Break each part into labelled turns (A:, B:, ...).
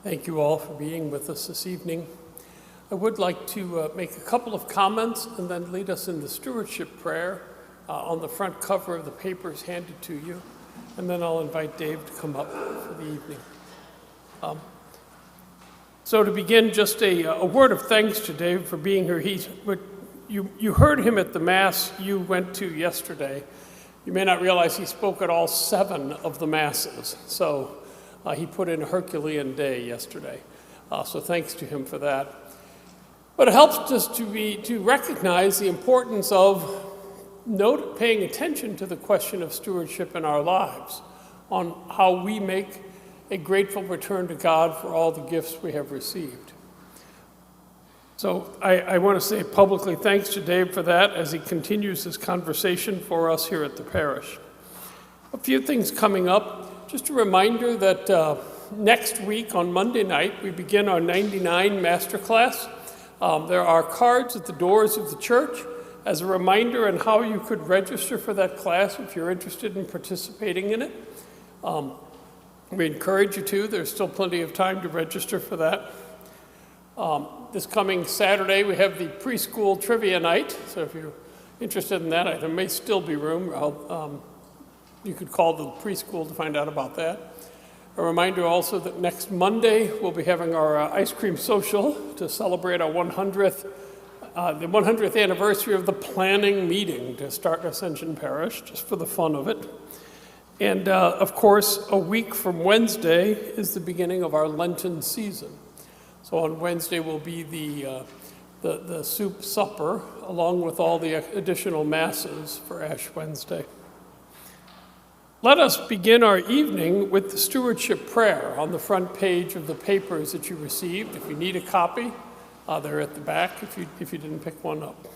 A: Thank you all for being with us this evening. I would like to make a couple of comments and then lead us in the stewardship prayer on the front cover of the papers handed to you. And then I'll invite Dave to come up for the evening. So to begin, just a word of thanks to Dave for being here. You heard him at the Mass you went to yesterday. You may not realize he spoke at all 7 of the Masses. So he put in a Herculean day yesterday. So thanks to him for that. But it helps us to recognize the importance of paying attention to the question of stewardship in our lives, on how we make a grateful return to God for all the gifts we have received. So I want to say publicly thanks to Dave for that as he continues this conversation for us here at the parish. A few things coming up. Just a reminder that next week on Monday night, we begin our 99 Masterclass. There are cards at the doors of the church as a reminder on how you could register for that class if you're interested in participating in it. We encourage you to. There's still plenty of time to register for that. This coming Saturday, we have the preschool trivia night. So if you're interested in that, there may still be room. You could call the preschool to find out about that. A reminder also that next Monday, we'll be having our ice cream social to celebrate our the 100th anniversary of the planning meeting to start Ascension Parish, just for the fun of it. And of course, a week from Wednesday is the beginning of our Lenten season. So on Wednesday will be the soup supper, along with all the additional masses for Ash Wednesday. Let us begin our evening with the stewardship prayer on the front page of the papers that you received. If you need a copy, they're at the back if you didn't pick one up.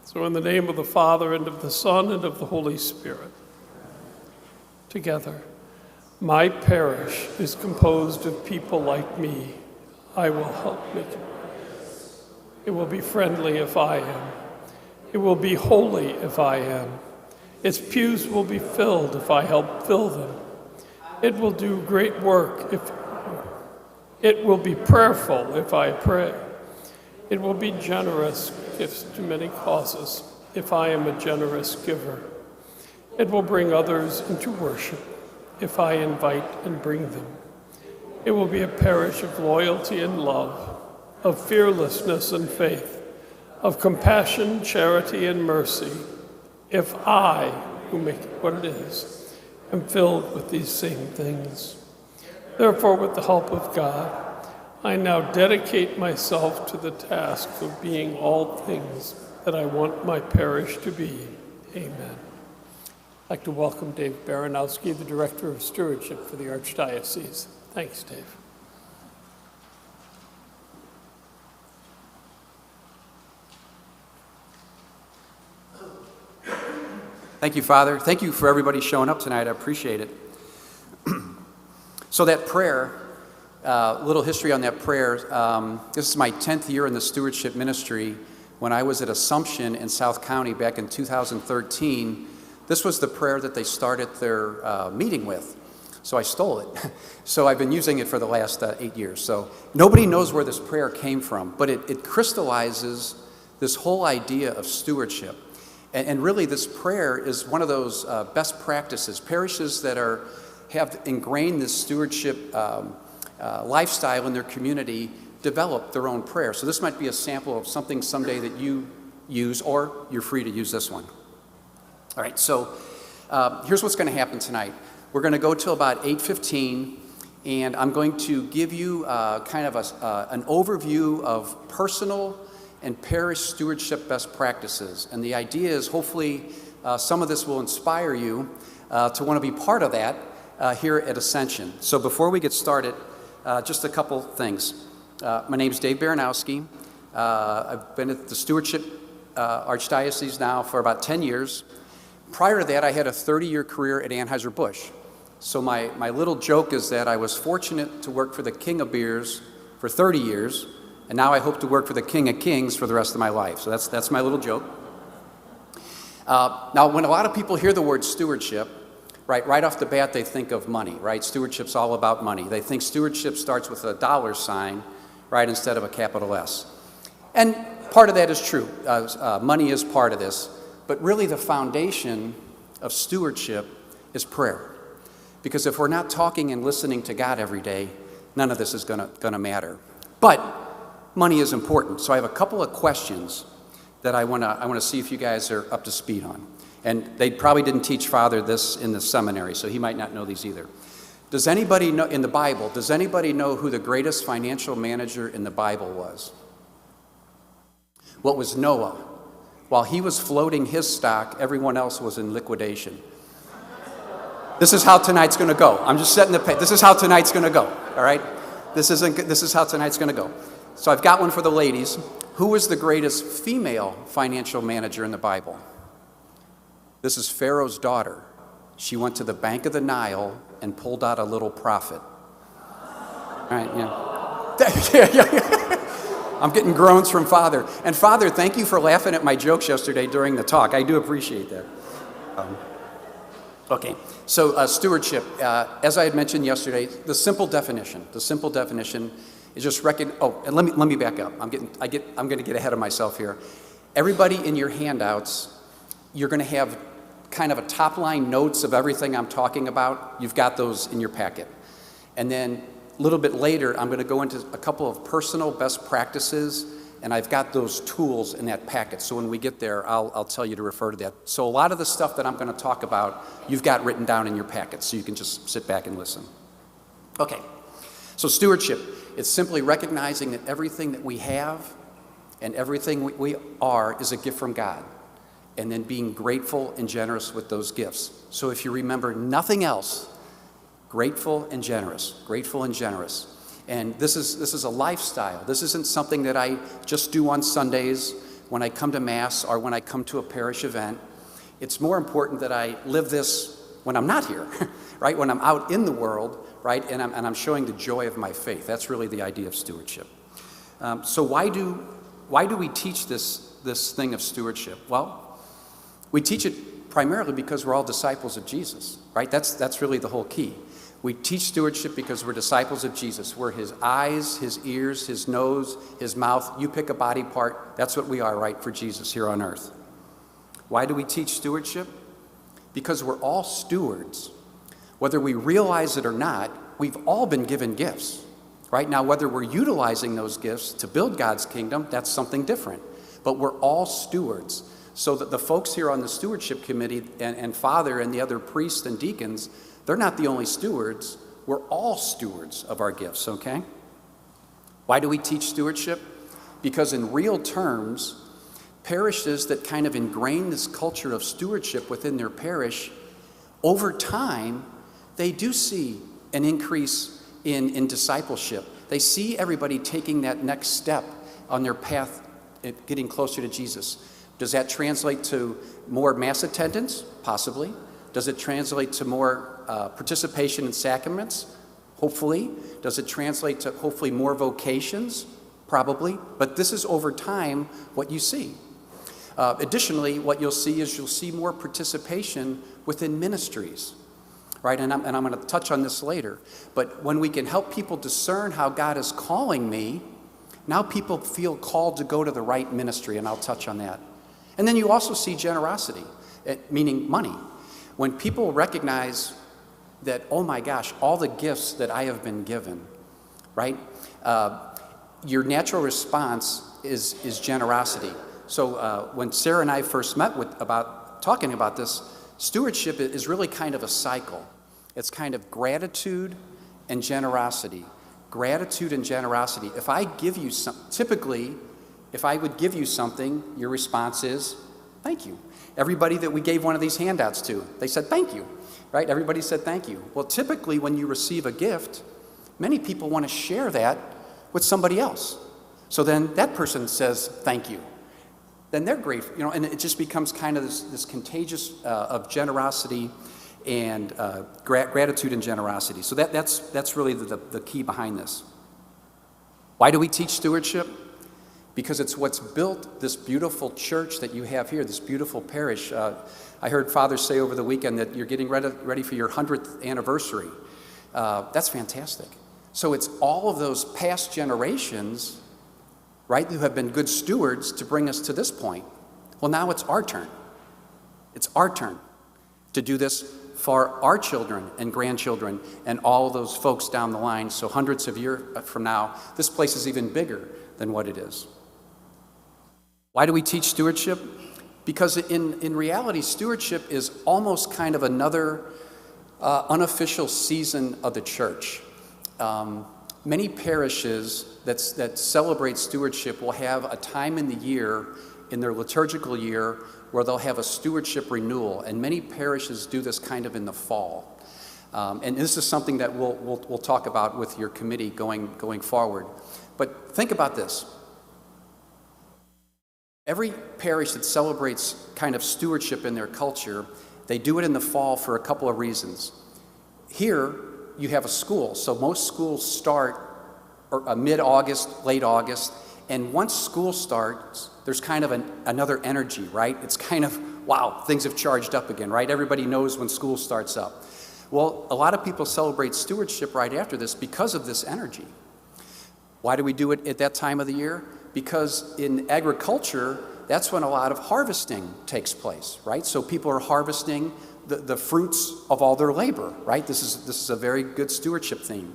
A: So in the name of the Father, and of the Son, and of the Holy Spirit. Together, my parish is composed of people like me. I will help make it. It will be friendly if I am. It will be holy if I am. Its pews will be filled if I help fill them. It will do great work if it will be prayerful if I pray. It will be generous gifts to many causes if I am a generous giver. It will bring others into worship if I invite and bring them. It will be a parish of loyalty and love, of fearlessness and faith, of compassion, charity, and mercy, if I, who make it what it is, am filled with these same things. Therefore, with the help of God, I now dedicate myself to the task of being all things that I want my parish to be. Amen. I'd like to welcome Dave Baranowski, the Director of Stewardship for the Archdiocese. Thanks, Dave.
B: Thank you, Father. Thank you for everybody showing up tonight. I appreciate it. So that prayer, little history on that prayer. This is my 10th year in the Stewardship Ministry. When I was at Assumption in South County back in 2013, this was the prayer that they started their meeting with. So I stole it. So I've been using it for the last 8 years. So nobody knows where this prayer came from, but it crystallizes this whole idea of stewardship. And really this prayer is one of those best practices. Parishes that have ingrained this stewardship lifestyle in their community develop their own prayer. So this might be a sample of something someday that you use, or you're free to use this one. All right, so here's what's going to happen tonight. We're going to go till about 8:15, and I'm going to give you kind of an overview of personal and parish stewardship best practices. And the idea is hopefully some of this will inspire you to want to be part of that here at Ascension. So before we get started, just a couple things. My name's Dave Baranowski. I've been at the Stewardship Archdiocese now for about 10 years. Prior to that, I had a 30-year career at Anheuser-Busch. So my little joke is that I was fortunate to work for the King of Beers for 30 years, and now I hope to work for the King of Kings for the rest of my life. So that's my little joke. Now, when a lot of people hear the word stewardship, right off the bat, they think of money, right? Stewardship's all about money. They think stewardship starts with a dollar sign, right, instead of a capital S. And part of that is true. Money is part of this. But really the foundation of stewardship is prayer. Because if we're not talking and listening to God every day, none of this is gonna matter. But money is important. So I have a couple of questions that I wanna see if you guys are up to speed on. And they probably didn't teach Father this in the seminary, so he might not know these either. Does anybody know, in the Bible, does anybody know who the greatest financial manager in the Bible was? What was Noah? While he was floating his stock, everyone else was in liquidation. This is how tonight's going to go. I'm just setting the pace. This is how tonight's going to go, all right? This is how tonight's going to go. So I've got one for the ladies. Who was the greatest female financial manager in the Bible? This is Pharaoh's daughter. She went to the bank of the Nile and pulled out a little profit. All right, yeah. I'm getting groans from Father. And Father, thank you for laughing at my jokes yesterday during the talk. I do appreciate that. Okay, so stewardship. As I had mentioned yesterday, the simple definition is just and let me back up. I'm going to get ahead of myself here. Everybody in your handouts, you're going to have kind of a top line notes of everything I'm talking about. You've got those in your packet. And then a little bit later, I'm going to go into a couple of personal best practices, and I've got those tools in that packet. So when we get there, I'll tell you to refer to that. So a lot of the stuff that I'm going to talk about, you've got written down in your packet, so you can just sit back and listen. Okay, so stewardship, it's simply recognizing that everything that we have and everything we are is a gift from God, and then being grateful and generous with those gifts. So if you remember nothing else, grateful and generous. And this is a lifestyle. This isn't something that I just do on Sundays when I come to Mass or when I come to a parish event. It's more important that I live this when I'm not here, right? When I'm out in the world, right? And I'm showing the joy of my faith. That's really the idea of stewardship. So why do we teach this thing of stewardship? Well, we teach it primarily because we're all disciples of Jesus, right? That's really the whole key. We teach stewardship because we're disciples of Jesus. We're his eyes, his ears, his nose, his mouth. You pick a body part. That's what we are, right, for Jesus here on earth. Why do we teach stewardship? Because we're all stewards. Whether we realize it or not, we've all been given gifts, right? Now, whether we're utilizing those gifts to build God's kingdom, that's something different. But we're all stewards. So that the folks here on the stewardship committee and Father and the other priests and deacons, they're not the only stewards. We're all stewards of our gifts, okay? Why do we teach stewardship? Because in real terms, parishes that kind of ingrain this culture of stewardship within their parish, over time, they do see an increase in discipleship. They see everybody taking that next step on their path, getting closer to Jesus. Does that translate to more Mass attendance? Possibly. Does it translate to more participation in sacraments? Hopefully. Does it translate to hopefully more vocations? Probably. But this is over time what you see. Additionally, what you'll see more participation within ministries, right? And I'm going to touch on this later. But when we can help people discern how God is calling me, now people feel called to go to the right ministry, and I'll touch on that. And then you also see generosity, meaning money. When people recognize that, oh my gosh, all the gifts that I have been given, right? Your natural response is generosity. So when Sarah and I first met talking about this, stewardship is really kind of a cycle. It's kind of gratitude and generosity. Gratitude and generosity. If I give you typically, if I would give you something, your response is, thank you. Everybody that we gave one of these handouts to, they said, thank you, right? Everybody said, thank you. Well, typically when you receive a gift, many people want to share that with somebody else. So then that person says, thank you. Then they're grateful, and it just becomes kind of this contagious of generosity and gratitude and generosity. So that's really the key behind this. Why do we teach stewardship? because it's what's built this beautiful church that you have here, this beautiful parish. I heard Father say over the weekend that you're getting ready for your 100th anniversary. That's fantastic. So it's all of those past generations, right, who have been good stewards to bring us to this point. Well, now it's our turn. It's our turn to do this for our children and grandchildren and all those folks down the line. So hundreds of years from now, this place is even bigger than what it is. Why do we teach stewardship? Because in reality, stewardship is almost kind of another unofficial season of the church. Many parishes that celebrate stewardship will have a time in the year, in their liturgical year, where they'll have a stewardship renewal, and many parishes do this kind of in the fall. And this is something that we'll talk about with your committee going forward. But think about this. Every parish that celebrates kind of stewardship in their culture, they do it in the fall for a couple of reasons. Here, you have a school, so most schools start mid-August, late August, and once school starts, there's kind of another energy, right? It's kind of, wow, things have charged up again, right? Everybody knows when school starts up. Well, a lot of people celebrate stewardship right after this because of this energy. Why do we do it at that time of the year? Because in agriculture, that's when a lot of harvesting takes place, right? So people are harvesting the fruits of all their labor, right? This is a very good stewardship theme.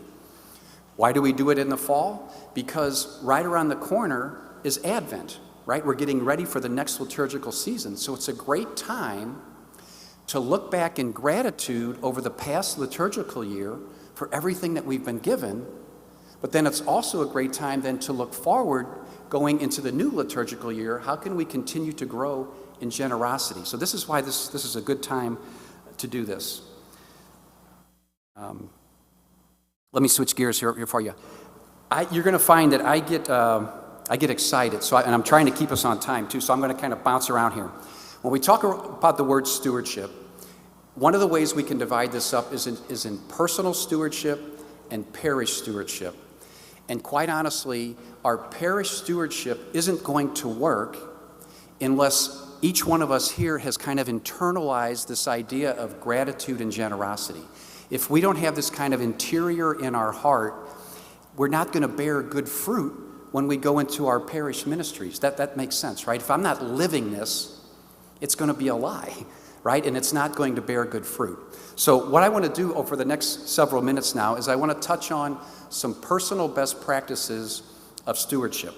B: Why do we do it in the fall? Because right around the corner is Advent, right? We're getting ready for the next liturgical season. So it's a great time to look back in gratitude over the past liturgical year for everything that we've been given. But then it's also a great time then to look forward going into the new liturgical year. How can we continue to grow in generosity? So this is why this is a good time to do this. Let me switch gears here for you. You're going to find that I get excited, and I'm trying to keep us on time too, so I'm going to kind of bounce around here. When we talk about the word stewardship, one of the ways we can divide this up is in personal stewardship and parish stewardship. And quite honestly, our parish stewardship isn't going to work unless each one of us here has kind of internalized this idea of gratitude and generosity. If we don't have this kind of interior in our heart, we're not going to bear good fruit when we go into our parish ministries. That makes sense, right? If I'm not living this, it's going to be a lie, right? And it's not going to bear good fruit. So what I want to do over the next several minutes now is I want to touch on some personal best practices of stewardship.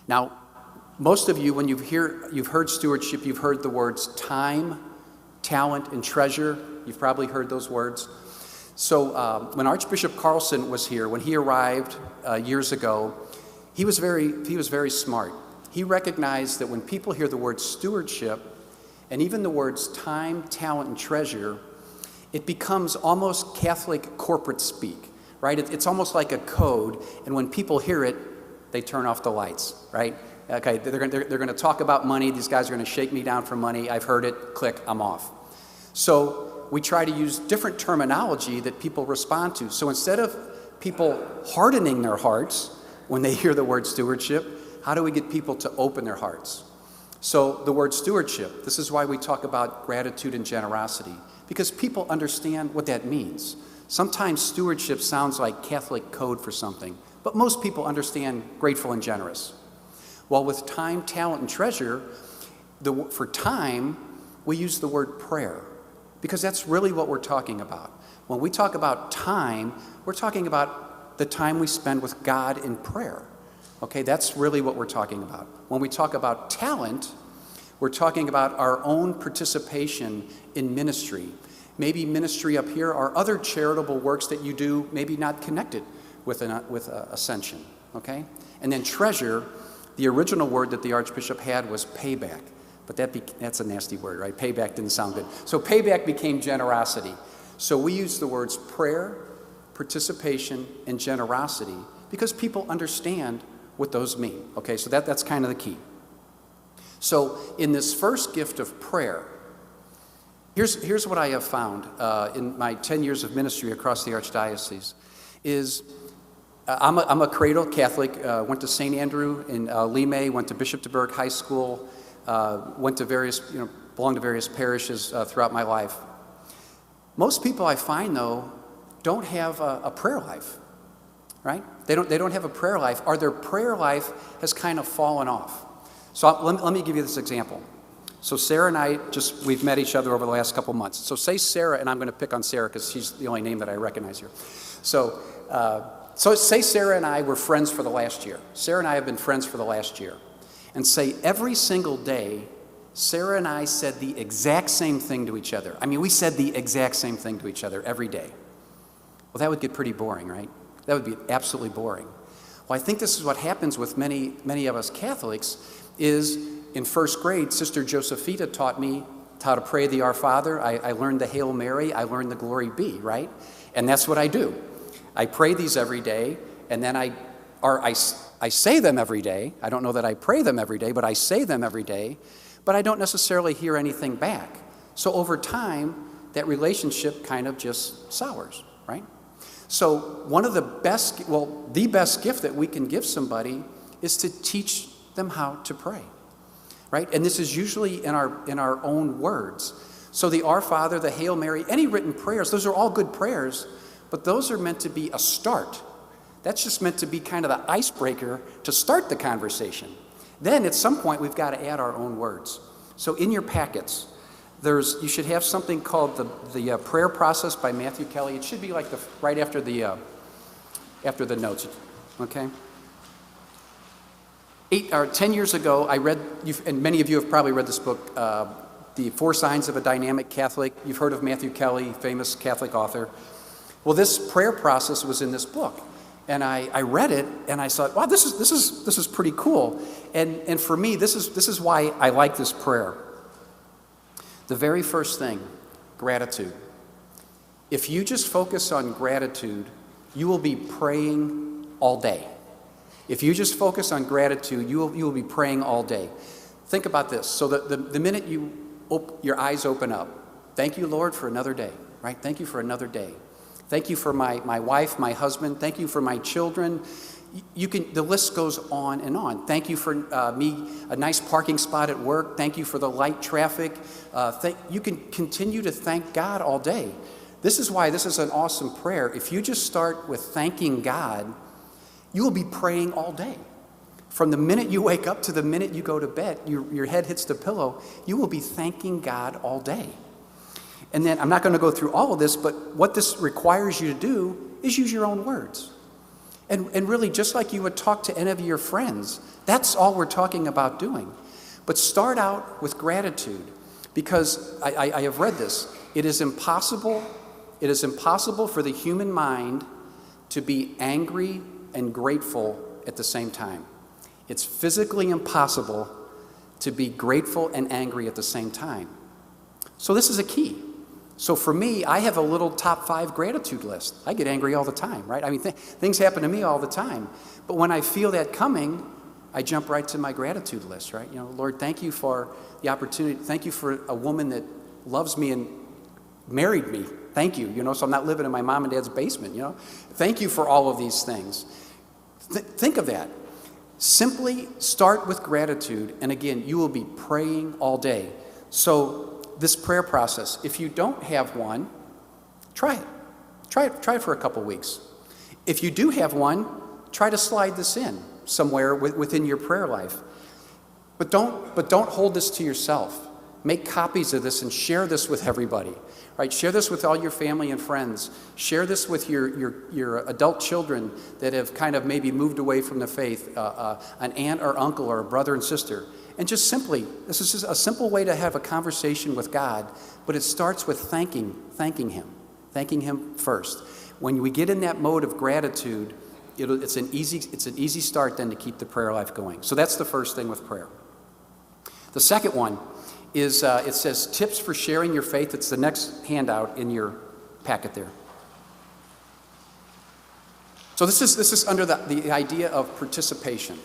B: Now, most of you, when you've heard stewardship, you've heard the words time, talent, and treasure. You've probably heard those words. So when Archbishop Carlson was here, when he arrived years ago, he was very smart. He recognized that when people hear the word stewardship, and even the words time, talent, and treasure, it becomes almost Catholic corporate speak, right? It's almost like a code, and when people hear it, they turn off the lights, right? Okay, they're going to talk about money. These guys are going to shake me down for money. I've heard it. Click, I'm off. So we try to use different terminology that people respond to. So instead of people hardening their hearts when they hear the word stewardship, how do we get people to open their hearts? So the word stewardship, this is why we talk about gratitude and generosity, because people understand what that means. Sometimes stewardship sounds like Catholic code for something, but most people understand grateful and generous. Well, with time, talent, and treasure, for time, we use the word prayer, because that's really what we're talking about. When we talk about time, we're talking about the time we spend with God in prayer. Okay, that's really what we're talking about. When we talk about talent, we're talking about our own participation in ministry. Maybe ministry up here are other charitable works that you do, maybe not connected with Ascension. Okay? And then treasure, the original word that the Archbishop had was payback. But that's a nasty word, right? Payback didn't sound good. So payback became generosity. So we use the words prayer, participation, and generosity because people understand what those mean. Okay, so that's kind of the key. So in this first gift of prayer, here's what I have found in my 10 years of ministry across the Archdiocese, is I'm a cradle Catholic, went to St. Andrew in Limay, went to Bishop DeBerg High School, went to various, belonged to various parishes throughout my life. Most people I find, though, don't have a prayer life, right? They don't have a prayer life, or their prayer life has kind of fallen off. So let me give you this example. So Sarah and I, we've met each other over the last couple months. So say Sarah, and I'm going to pick on Sarah because she's the only name that I recognize here. So say Sarah and I were friends for the last year. Sarah and I have been friends for the last year. And say every single day, Sarah and I said the exact same thing to each other. I mean, we said the exact same thing to each other every day. Well, that would get pretty boring, right? That would be absolutely boring. Well, I think this is what happens with many of us Catholics is in first grade, Sister Josephita taught me how to pray the Our Father. I learned the Hail Mary. I learned the Glory Be, right? And that's what I do. I pray these every day, and then I say them every day. I don't know that I pray them every day, but I say them every day, but I don't necessarily hear anything back. So over time, that relationship kind of just sours, right? So one of the best gift that we can give somebody is to teach them how to pray, right? And this is usually in our own words. So the Our Father, the Hail Mary, any written prayers, those are all good prayers, but those are meant to be a start. That's just meant to be kind of the icebreaker to start the conversation. Then at some point, we've got to add our own words. So in your packets, you should have something called the prayer process by Matthew Kelly. It should be like right after the notes, okay? 8 or 10 years ago, I read, and many of you have probably read this book, The 4 Signs of a Dynamic Catholic. You've heard of Matthew Kelly, famous Catholic author. Well, this prayer process was in this book, and I read it, and I thought, wow, this is pretty cool. And for me, this is why I like this prayer. The very first thing, gratitude. If you just focus on gratitude, you will be praying all day. If you just focus on gratitude, you will be praying all day. Think about this. So the minute your eyes open up, thank you, Lord, for another day, right? Thank you for another day. Thank you for my wife, my husband. Thank you for my children. The list goes on and on. Thank you for me, a nice parking spot at work. Thank you for the light traffic. You can continue to thank God all day. This is why this is an awesome prayer. If you just start with thanking God, you will be praying all day. From the minute you wake up to the minute you go to bed, your head hits the pillow, you will be thanking God all day. And then, I'm not going to go through all of this, but what this requires you to do is use your own words. And really, just like you would talk to any of your friends, that's all we're talking about doing. But start out with gratitude, because I have read this. It is impossible for the human mind to be angry and grateful at the same time. It's physically impossible to be grateful and angry at the same time. So this is a key. So for me, I have a little top 5 gratitude list. I get angry all the time, right? I mean, things happen to me all the time. But when I feel that coming, I jump right to my gratitude list, right? Lord, thank you for the opportunity. Thank you for a woman that loves me and married me. Thank you, so I'm not living in my mom and dad's basement, Thank you for all of these things. Think of that. Simply start with gratitude, and again, you will be praying all day. So this prayer process, if you don't have one, try it. Try it for a couple weeks. If you do have one, try to slide this in somewhere within your prayer life. But don't hold this to yourself. Make copies of this and share this with everybody. Right? Share this with all your family and friends. Share this with your adult children that have kind of maybe moved away from the faith, an aunt or uncle or a brother and sister. And just simply, this is just a simple way to have a conversation with God, but it starts with thanking Him first. When we get in that mode of gratitude, it's an easy start then to keep the prayer life going. So that's the first thing with prayer. The second one is it says tips for sharing your faith. It's the next handout in your packet there. So this is under the idea of participation.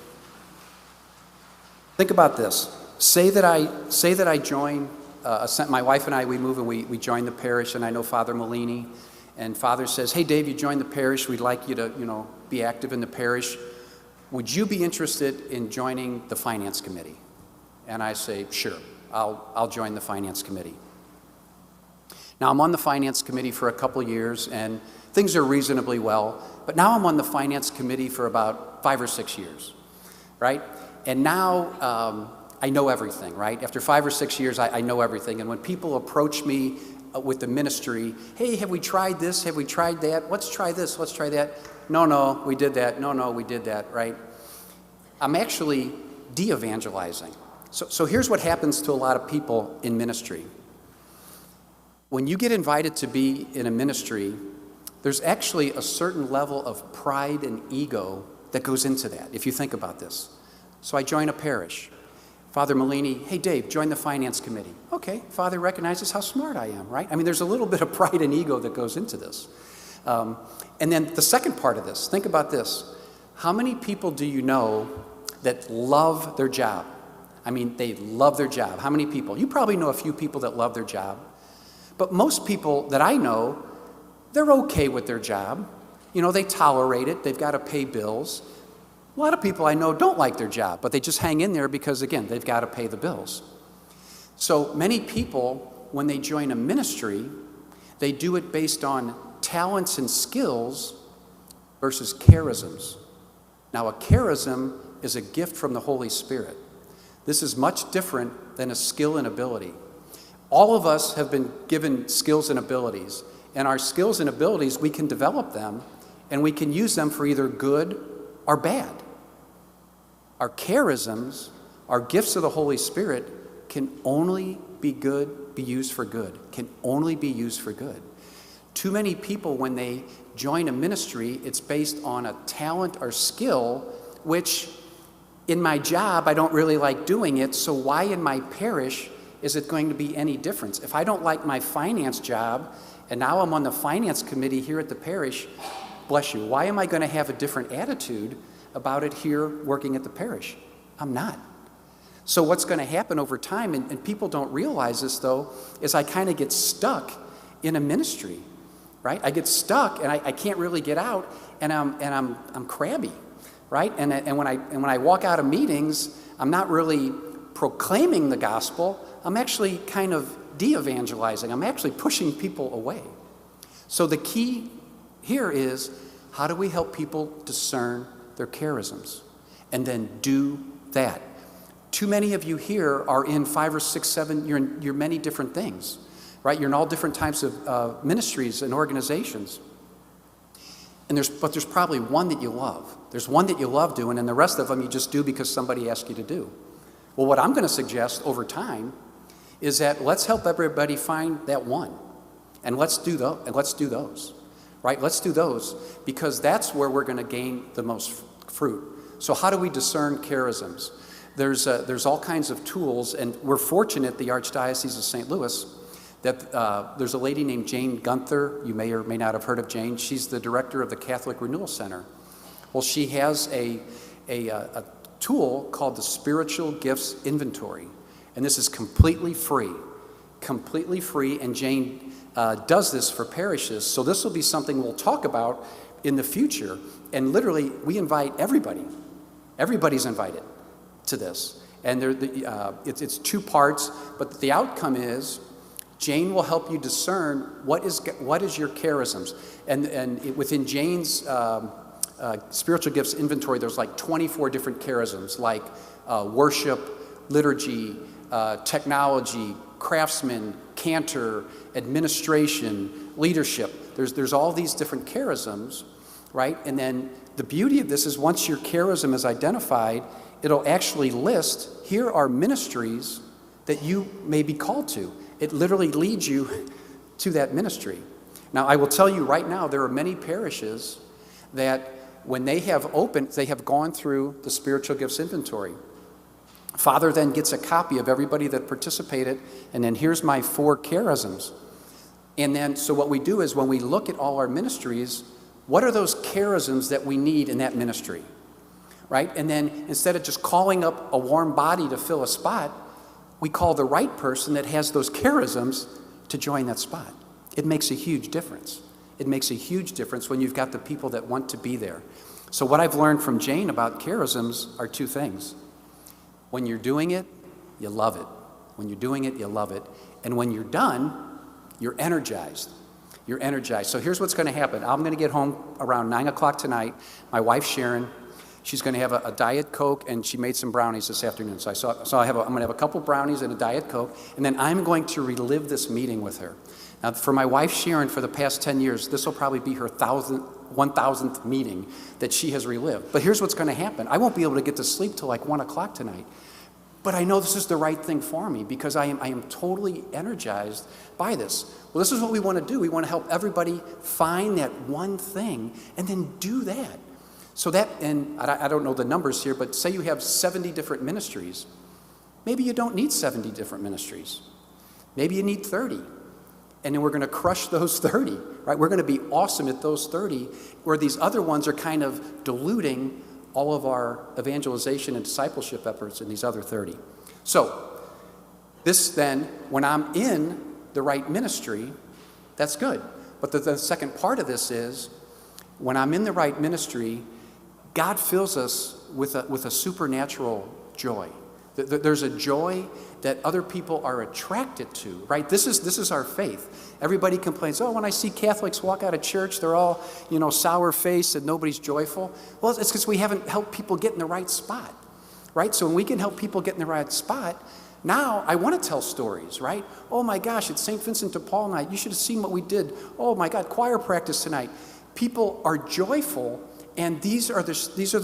B: Think about this. Say that I join. My wife and I, we move and we join the parish, and I know Father Molini, and Father says, hey, Dave, you joined the parish. We'd like you to, be active in the parish. Would you be interested in joining the finance committee? And I say, sure, I'll join the finance committee. Now, I'm on the finance committee for a couple years, and things are reasonably well, but now I'm on the finance committee for about 5 or 6 years, right? And now I know everything, right? After 5 or 6 years, I know everything. And when people approach me with the ministry, hey, have we tried this? Have we tried that? Let's try this, let's try that. No, we did that. No, we did that, right? I'm actually de-evangelizing. So here's what happens to a lot of people in ministry. When you get invited to be in a ministry, there's actually a certain level of pride and ego that goes into that, if you think about this. So I join a parish. Father Malini, hey, Dave, join the finance committee. Okay, Father recognizes how smart I am, right? I mean, there's a little bit of pride and ego that goes into this. And then the second part of this, think about this. How many people do you know that love their job? I mean, they love their job. How many people? You probably know a few people that love their job. But most people that I know, they're okay with their job. They tolerate it. They've got to pay bills. A lot of people I know don't like their job, but they just hang in there because, again, they've got to pay the bills. So many people, when they join a ministry, they do it based on talents and skills versus charisms. Now, a charism is a gift from the Holy Spirit. This is much different than a skill and ability. All of us have been given skills and abilities, and our skills and abilities, we can develop them, and we can use them for either good or bad. Our charisms, our gifts of the Holy Spirit, can only be used for good, can only be used for good. Too many people, when they join a ministry, it's based on a talent or skill, which in my job, I don't really like doing it, so why in my parish is it going to be any difference? If I don't like my finance job, and now I'm on the finance committee here at the parish, bless you, why am I going to have a different attitude about it here working at the parish? I'm not. So what's going to happen over time, and people don't realize this though, is I kind of get stuck in a ministry, right? I get stuck and I can't really get out, and I'm crabby, right? And when I walk out of meetings, I'm not really proclaiming the gospel. I'm actually kind of de-evangelizing. I'm actually pushing people away. So the key here is, how do we help people discern their charisms and then do that? Too many of you here are in 5 or 6, 7, you're many different things, right? You're in all different types of ministries and organizations. But there's probably one that you love. There's one that you love doing, and the rest of them you just do because somebody asked you to do. Well, what I'm going to suggest over time is that let's help everybody find that one, and let's do those, right? Let's do those, because that's where we're going to gain the most fruit. So how do we discern charisms? There's all kinds of tools, and we're fortunate, the Archdiocese of St Louis, that there's a lady named Jane Gunther. You may or may not have heard of Jane. She's the director of the Catholic Renewal Center. Well, she has a tool called the Spiritual Gifts Inventory, and this is completely free, and Jane does this for parishes. So this will be something we'll talk about in the future, and literally we invite everybody. Everybody's invited to this, and it's 2 parts, but the outcome is Jane will help you discern what is your charisms, and within Jane's spiritual gifts inventory, there's like 24 different charisms, like worship, liturgy, technology, craftsman, cantor, administration, leadership. There's all these different charisms, right? And then the beauty of this is once your charism is identified, it'll actually list, here are ministries that you may be called to. It literally leads you to that ministry. Now, I will tell you right now, there are many parishes that when they have opened, they have gone through the spiritual gifts inventory. Father then gets a copy of everybody that participated, and then here's my 4 charisms. And then, so what we do is when we look at all our ministries, what are those charisms that we need in that ministry, right? And then instead of just calling up a warm body to fill a spot, we call the right person that has those charisms to join that spot. It makes a huge difference. it makes a huge difference when you've got the people that want to be there. So what I've learned from Jane about charisms are two things. When you're doing it, you love it. When you're doing it, you love it. And when you're done, you're energized. You're energized. So here's what's going to happen. I'm going to get home around 9 o'clock tonight. My wife, Sharon, she's going to have a Diet Coke, and she made some brownies this afternoon. So I'm going to have a couple brownies and a Diet Coke, and then I'm going to relive this meeting with her. Now, for my wife, Sharon, for the past 10 years, this will probably be her 1,000th meeting that she has relived. But here's what's going to happen. I won't be able to get to sleep till like 1 o'clock tonight. But I know this is the right thing for me because I am totally energized by this. Well, this is what we want to do. We want to help everybody find that one thing and then do that. So that, and I don't know the numbers here, but say you have 70 different ministries. Maybe you don't need 70 different ministries. Maybe you need 30. And then we're going to crush those 30, right? We're going to be awesome at those 30, where these other ones are kind of diluting all of our evangelization and discipleship efforts in these other 30. So this then, when I'm in the right ministry, that's good. But the second part of this is, when I'm in the right ministry, God fills us with a supernatural joy. There's a joy that other people are attracted to, right? This is our faith. Everybody complains, oh, when I see Catholics walk out of church, they're all, sour-faced and nobody's joyful. Well, it's because we haven't helped people get in the right spot, right? So when we can help people get in the right spot, now I want to tell stories, right? Oh my gosh, it's St. Vincent de Paul night. You should have seen what we did. Oh my God, choir practice tonight. People are joyful, and these are the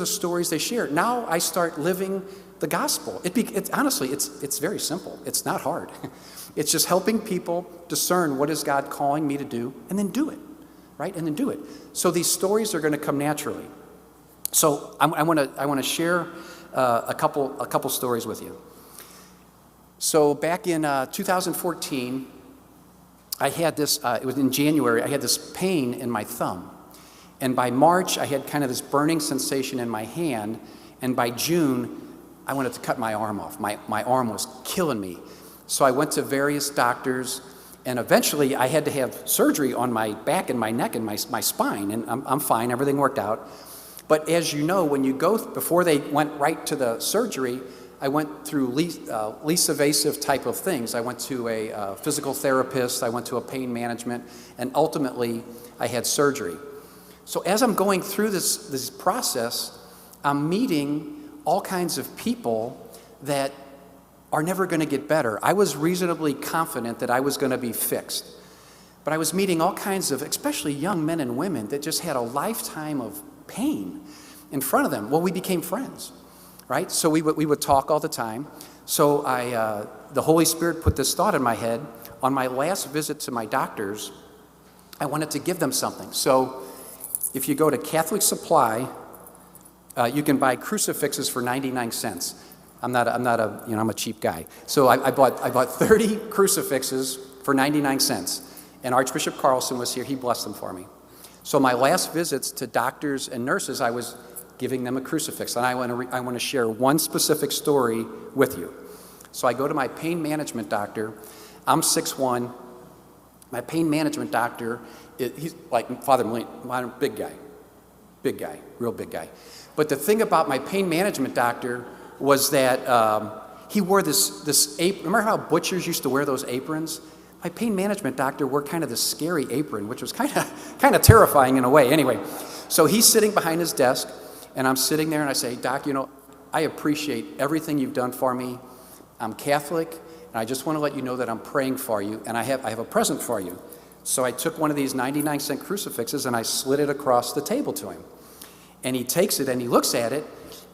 B: stories they share. Now I start living the gospel. Honestly, it's very simple. It's not hard. It's just helping people discern what is God calling me to do, and then do it, right? And then do it. So these stories are going to come naturally. So I want to share a couple stories with you. So back in 2014, I had this. It was in January. I had this pain in my thumb, and by March, I had kind of this burning sensation in my hand, and by June, I wanted to cut my arm off. My arm was killing me. So I went to various doctors, and eventually I had to have surgery on my back and my neck and my spine, and I'm fine, everything worked out. But as you know, when you go, before they went right to the surgery, I went through least evasive type of things. I went to a physical therapist, I went to a pain management, and ultimately I had surgery. So as I'm going through this process, I'm meeting all kinds of people that are never going to get better. I was reasonably confident that I was going to be fixed. But I was meeting all kinds of, especially young men and women, that just had a lifetime of pain in front of them. Well, we became friends, right? So we would talk all the time. So the Holy Spirit put this thought in my head. On my last visit to my doctors, I wanted to give them something. So if you go to Catholic Supply, you can buy crucifixes for 99 cents. I'm a cheap guy. So I bought 30 crucifixes for 99 cents. And Archbishop Carlson was here. He blessed them for me. So my last visits to doctors and nurses, I was giving them a crucifix. And I want to share one specific story with you. So I go to my pain management doctor. I'm 6'1". My pain management doctor, he's like Father Molina, big guy, real big guy. But the thing about my pain management doctor was that he wore this apron. Remember how butchers used to wear those aprons? My pain management doctor wore kind of this scary apron, which was kind of terrifying in a way. Anyway, so he's sitting behind his desk, and I'm sitting there, and I say, Doc, I appreciate everything you've done for me. I'm Catholic, and I just want to let you know that I'm praying for you, and I have a present for you. So I took one of these 99-cent crucifixes, and I slid it across the table to him. And he takes it and he looks at it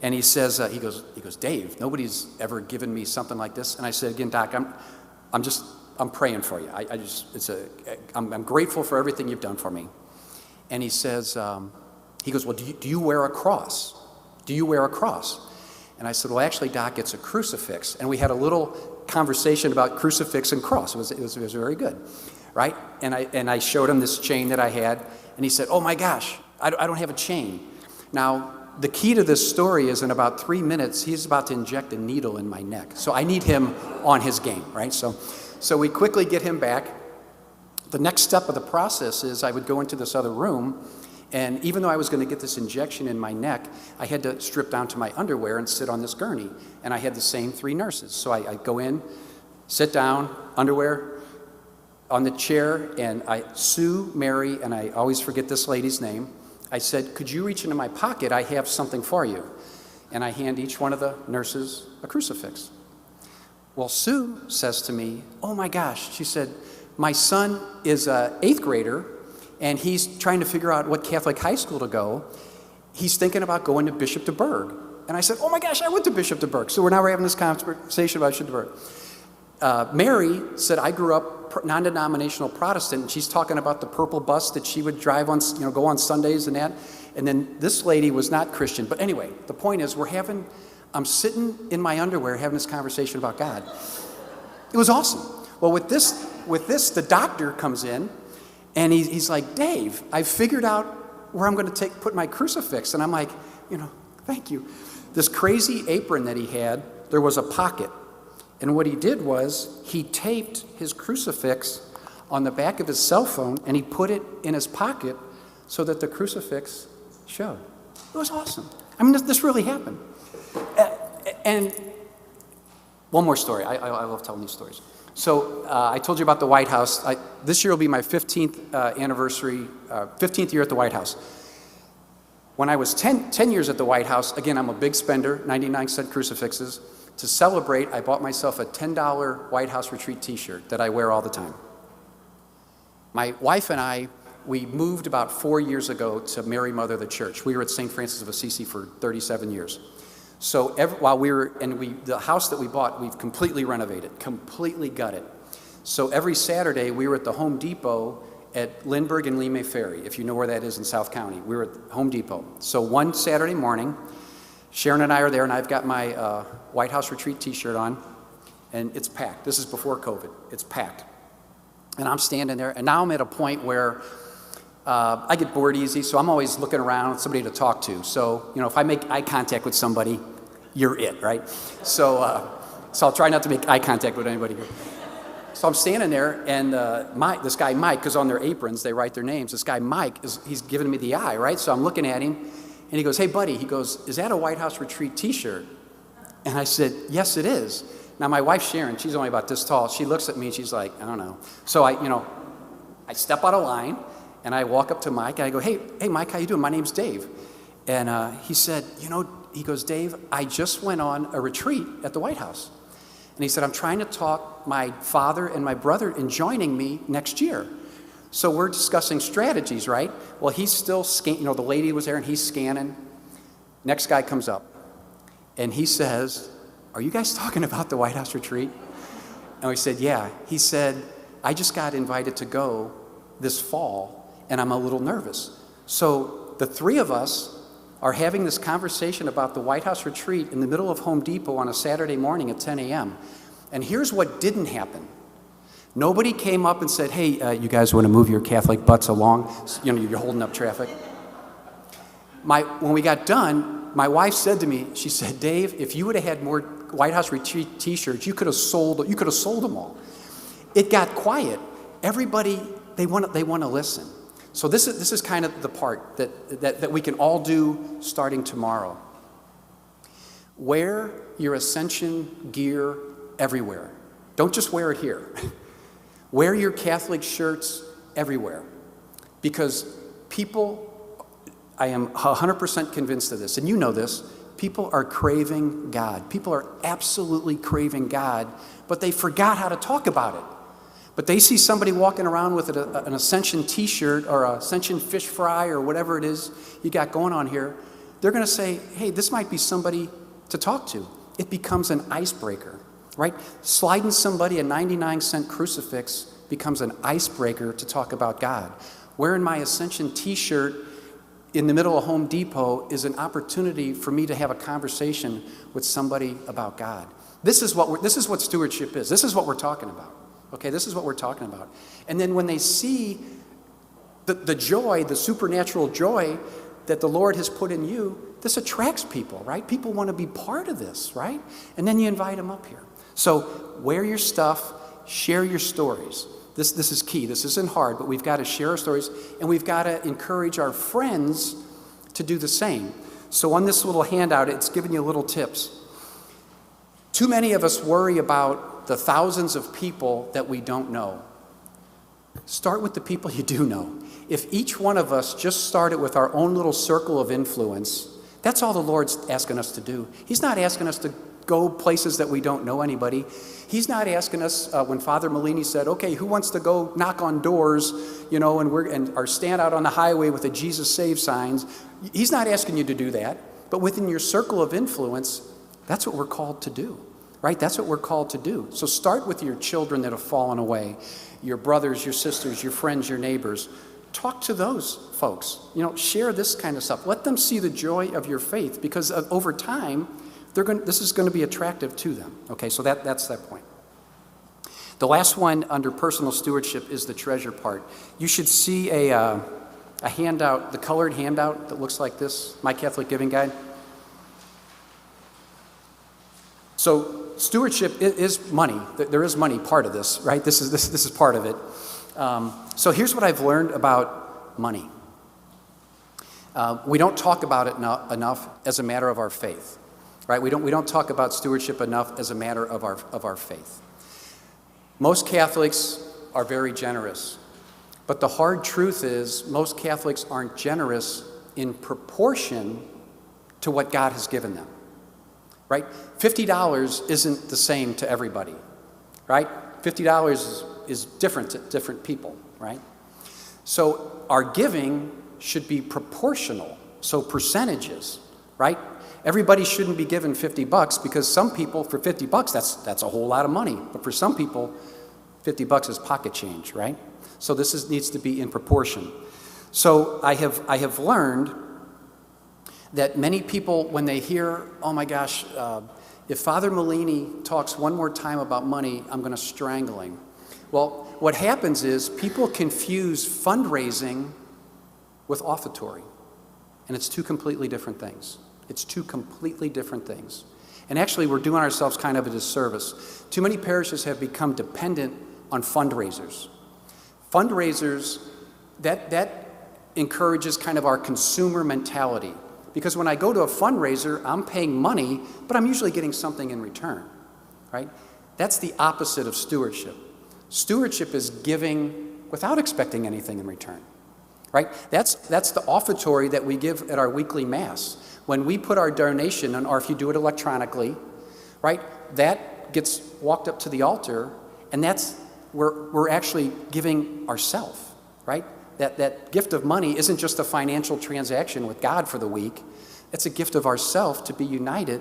B: and he says, he goes, Dave, nobody's ever given me something like this. And I said, again, Doc, I'm praying for you. I'm grateful for everything you've done for me. And he says, he goes, well, do you wear a cross? Do you wear a cross? And I said, well, actually, Doc, it's a crucifix. And we had a little conversation about crucifix and cross. It was very good, right? And I showed him this chain that I had, and he said, oh my gosh, I don't have a chain. Now, the key to this story is in about 3 minutes, he's about to inject a needle in my neck. So I need him on his game, right? So we quickly get him back the next step of the process is I would go into this other room, and even though I was going to get this injection in my neck, I had to strip down to my underwear and sit on this gurney. And I had the same 3 nurses. So I go in, sit down, underwear, on the chair, and Sue, Mary, and I always forget this lady's name. I said, could you reach into my pocket? I have something for you. And I hand each one of the nurses a crucifix. Well, Sue says to me, oh my gosh, she said, my son is an 8th grader, and he's trying to figure out what Catholic high school to go. He's thinking about going to Bishop de Burgh. And I said, oh my gosh, I went to Bishop de Burgh. So now we're having this conversation about Bishop de Burgh. Mary said, I grew up non-denominational Protestant, and she's talking about the purple bus that she would drive on, go on Sundays and that. And then this lady was not Christian. But anyway, the point is I'm sitting in my underwear having this conversation about God. It was awesome. Well, with this, the doctor comes in, and he's like, Dave, I figured out where I'm going to put my crucifix. And I'm like, thank you. This crazy apron that he had, there was a pocket. And what he did was he taped his crucifix on the back of his cell phone, and he put it in his pocket so that the crucifix showed. It was awesome. I mean, this really happened. And one more story. I love telling these stories. So I told you about the White House. This year will be my 15th anniversary, 15th year at the White House. When I was 10 years at the White House, again, I'm a big spender, 99-cent crucifixes. To celebrate, I bought myself a $10 White House Retreat t-shirt that I wear all the time. My wife and I, we moved about 4 years ago to Mary Mother of the Church. We were at St. Francis of Assisi for 37 years. So while we were, the house that we bought, we've completely renovated, completely gutted. So every Saturday, we were at the Home Depot at Lindbergh and Lime Ferry, if you know where that is in South County. We were at Home Depot. So one Saturday morning, Sharon and I are there, and I've got my White House Retreat t-shirt on, and it's packed. This is before COVID. It's packed. And I'm standing there, and now I'm at a point where I get bored easy, so I'm always looking around, somebody to talk to. So, if I make eye contact with somebody, you're it, right? So I'll try not to make eye contact with anybody here. So I'm standing there, and this guy Mike, because on their aprons they write their names. This guy Mike, he's giving me the eye, right? So I'm looking at him, and he goes, "Hey, buddy," he goes, "is that a White House Retreat t-shirt?" And I said, "Yes, it is." Now my wife Sharon, she's only about this tall. She looks at me, and she's like, "I don't know." So I step out of line, and I walk up to Mike, and I go, "Hey, Mike, how you doing? My name's Dave." And he said, he goes, "Dave, I just went on a retreat at the White House." And he said, "I'm trying to talk my father and my brother in joining me next year." So we're discussing strategies, right? Well, he's still scanning, the lady was there, and he's scanning. Next guy comes up, and he says, "Are you guys talking about the White House retreat?" And we said, "Yeah." He said, "I just got invited to go this fall, and I'm a little nervous." So the three of us are having this conversation about the White House retreat in the middle of Home Depot on a Saturday morning at 10 a.m. And here's what didn't happen. Nobody came up and said, "Hey, you guys want to move your Catholic butts along? You're holding up traffic." When we got done, my wife said to me, she said, "Dave, if you would have had more White House retreat t-shirts, you could have sold them all." It got quiet. Everybody, they want to listen. So this is kind of the part that we can all do starting tomorrow. Wear your Ascension gear everywhere. Don't just wear it here. Wear your Catholic shirts everywhere. Because people, I am 100% convinced of this, and you know this, people are craving God. People are absolutely craving God, but they forgot how to talk about it. But they see somebody walking around with an Ascension t-shirt or an Ascension fish fry or whatever it is you got going on here. They're going to say, "Hey, this might be somebody to talk to." It becomes an icebreaker, right? Sliding somebody a 99-cent crucifix becomes an icebreaker to talk about God. Wearing my Ascension t-shirt in the middle of Home Depot is an opportunity for me to have a conversation with somebody about God. This is what stewardship is. This is what we're talking about. Okay, this is what we're talking about. And then when they see the joy, the supernatural joy that the Lord has put in you, this attracts people, right? People want to be part of this, right? And then you invite them up here. So wear your stuff, share your stories. This is key. This isn't hard, but we've got to share our stories, and we've got to encourage our friends to do the same. So on this little handout, it's giving you little tips. Too many of us worry about the thousands of people that we don't know. Start with the people you do know. If each one of us just started with our own little circle of influence, that's all the Lord's asking us to do. He's not asking us to go places that we don't know anybody. He's not asking us, when Father Malini said, okay, who wants to go knock on doors, or stand out on the highway with the Jesus Save signs. He's not asking you to do that. But within your circle of influence, that's what we're called to do, right? That's what we're called to do. So start with your children that have fallen away, your brothers, your sisters, your friends, your neighbors. Talk to those folks. Share this kind of stuff. Let them see the joy of your faith, because over time, this is going to be attractive to them. Okay, so that's that point. The last one under personal stewardship is the treasure part. You should see a handout, the colored handout that looks like this, My Catholic Giving Guide. So stewardship is money. There is money part of this, right? This is part of it. So here's what I've learned about money. We don't talk about it enough as a matter of our faith. Right? We don't talk about stewardship enough as a matter of our faith. Most Catholics are very generous, but the hard truth is most Catholics aren't generous in proportion to what God has given them. Right? $50 isn't the same to everybody. Right? $50 is different to different people. Right? So our giving should be proportional. So percentages. Right? Everybody shouldn't be given $50 because some people, for $50, that's a whole lot of money. But for some people, $50 is pocket change, right? So this needs to be in proportion. So I have learned that many people, when they hear, oh my gosh, if Father Malini talks one more time about money, I'm going to strangle him. Well, what happens is people confuse fundraising with offertory, and it's two completely different things. It's two completely different things. And actually, we're doing ourselves kind of a disservice. Too many parishes have become dependent on fundraisers. Fundraisers, that encourages kind of our consumer mentality. Because when I go to a fundraiser, I'm paying money, but I'm usually getting something in return, right? That's the opposite of stewardship. Stewardship is giving without expecting anything in return, right? That's the offertory that we give at our weekly Mass. When we put our donation, or if you do it electronically, right, that gets walked up to the altar, and that's where we're actually giving ourselves, right? That gift of money isn't just a financial transaction with God for the week. It's a gift of ourself to be united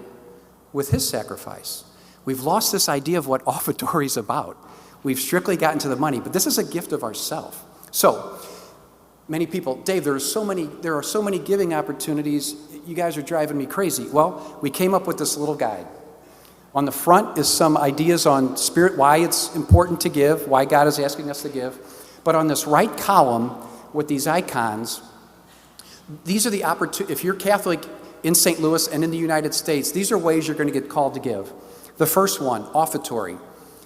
B: with His sacrifice. We've lost this idea of what offertory is about. We've strictly gotten to the money, but this is a gift of ourself. So, many people, Dave, there are so many giving opportunities. You guys are driving me crazy. Well, we came up with this little guide. On the front is some ideas on spirit, why it's important to give, why God is asking us to give. But on this right column with these icons, these are the opportunities. If you're Catholic in St. Louis and in the United States, these are ways you're going to get called to give. The first one, offertory.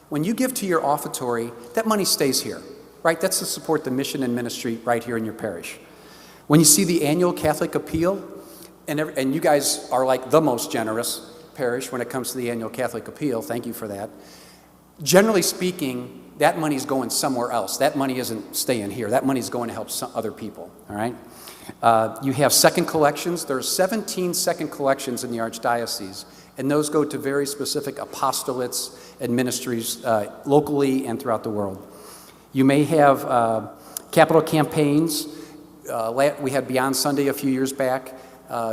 B: When you give to your offertory, that money stays here, right? That's to support the mission and ministry right here in your parish. When you see the annual Catholic appeal, and you guys are like the most generous parish when it comes to the annual Catholic appeal, thank you for that. Generally speaking, that money is going somewhere else. That money isn't staying here. That money is going to help some other people, all right? You have second collections. There are 17 second collections in the Archdiocese, and those go to very specific apostolates and ministries locally and throughout the world. You may have capital campaigns. We had Beyond Sunday a few years back.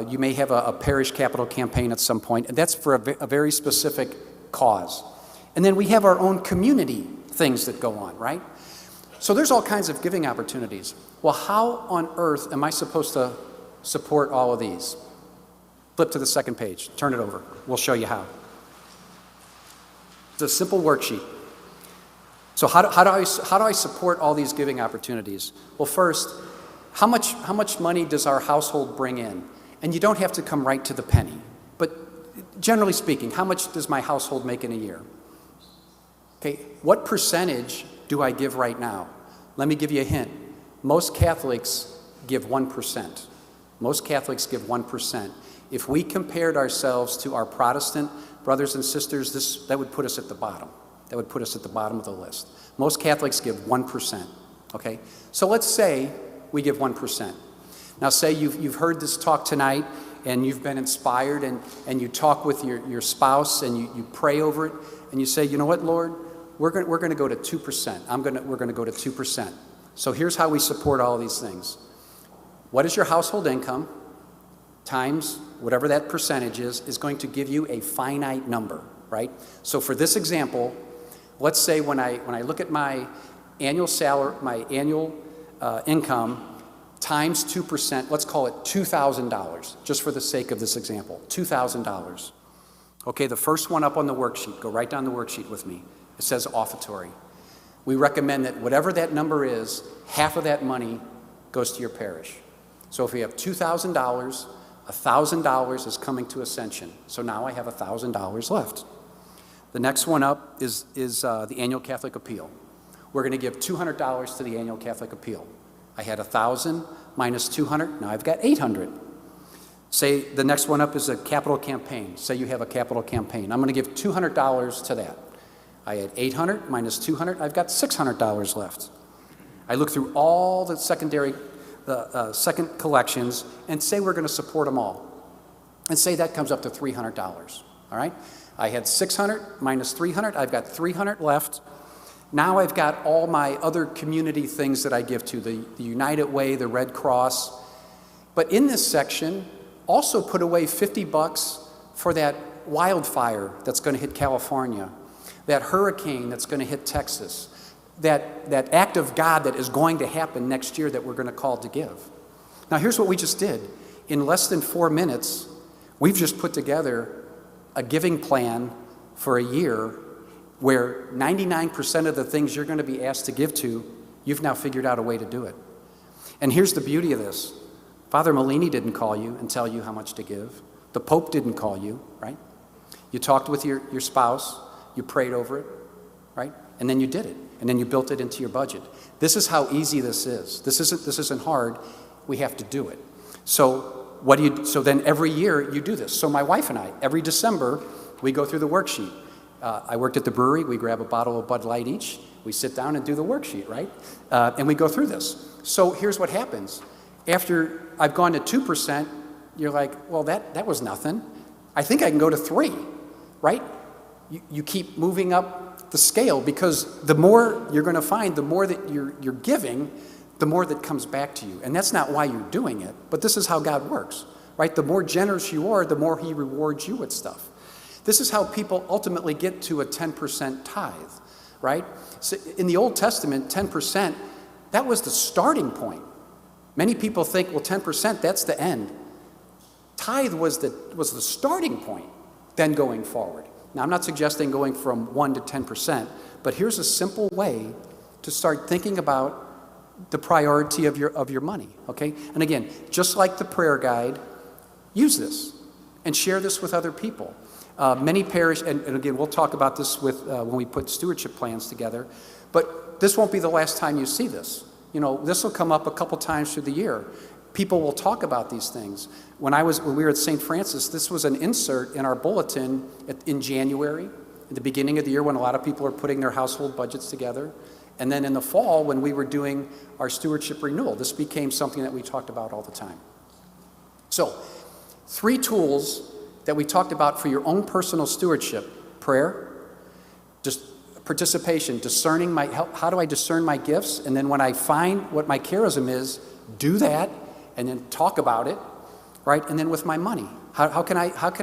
B: You may have a parish capital campaign at some point, and that's for a very specific cause. And then we have our own community things that go on, right? So there's all kinds of giving opportunities. Well, how on earth am I supposed to support all of these? Flip to the second page. Turn it over. We'll show you how. It's a simple worksheet. So how do I support all these giving opportunities? Well, first, how much money does our household bring in? And you don't have to come right to the penny. But generally speaking, how much does my household make in a year? Okay, what percentage do I give right now? Let me give you a hint. Most Catholics give 1%. Most Catholics give 1%. If we compared ourselves to our Protestant brothers and sisters, that would put us at the bottom. That would put us at the bottom of the list. Most Catholics give 1%, okay? So let's say we give 1%. Now say you've heard this talk tonight and you've been inspired and you talk with your spouse and you pray over it and you say, you know what, Lord, we're going to go to 2%. We're going to go to 2%. So here's how we support all of these things. What is your household income times whatever that percentage is going to give you a finite number, right? So for this example, let's say when I look at my annual salary, my annual income times 2%, let's call it $2,000, just for the sake of this example, $2,000. Okay, the first one up on the worksheet, go right down the worksheet with me. It says offertory. We recommend that whatever that number is, half of that money goes to your parish. So if we have $2,000, $1,000 is coming to Ascension. So now I have $1,000 left. The next one up is the Annual Catholic Appeal. We're going to give $200 to the Annual Catholic Appeal. I had 1,000 minus 200, now I've got 800. Say the next one up is a capital campaign. Say you have a capital campaign. I'm going to give $200 to that. I had 800 minus 200, I've got $600 left. I look through all the second collections and say we're going to support them all. And say that comes up to $300, all right? I had 600 minus 300, I've got 300 left. Now I've got all my other community things that I give to, the United Way, the Red Cross. But in this section, also put away $50 for that wildfire that's going to hit California, that hurricane that's going to hit Texas, that act of God that is going to happen next year that we're going to call to give. Now here's what we just did. In less than 4 minutes, we've just put together a giving plan for a year where 99% of the things you're going to be asked to give to, you've now figured out a way to do it. And here's the beauty of this. Father Malini didn't call you and tell you how much to give. The Pope didn't call you, right? You talked with your spouse, you prayed over it, right? And then you did it. And then you built it into your budget. This is how easy this is. This isn't hard. We have to do it. So then every year you do this. So my wife and I, every December, we go through the worksheet. I worked at the brewery. We grab a bottle of Bud Light each. We sit down and do the worksheet, right? And we go through this. So here's what happens. After I've gone to 2%, you're like, well, that was nothing. I think I can go to 3, right? You keep moving up the scale because the more you're going to find, the more that you're giving, the more that comes back to you. And that's not why you're doing it, but this is how God works, right? The more generous you are, the more He rewards you with stuff. This is how people ultimately get to a 10% tithe, right? So in the Old Testament, 10%, that was the starting point. Many people think, well, 10%, that's the end. Tithe was the starting point, then going forward. Now, I'm not suggesting going from 1 to 10%, but here's a simple way to start thinking about the priority of your money, okay? And again, just like the prayer guide, use this and share this with other people. Many parish, and again, we'll talk about this when we put stewardship plans together, but this won't be the last time you see this. You know, this will come up a couple times through the year. People will talk about these things. When we were at St. Francis, this was an insert in our bulletin in January, at the beginning of the year when a lot of people are putting their household budgets together. And then in the fall, when we were doing our stewardship renewal, this became something that we talked about all the time. So, 3 tools that we talked about for your own personal stewardship: prayer, just participation, discerning how do I discern my gifts? And then when I find what my charism is, do that, and then talk about it, right? And then with my money, how can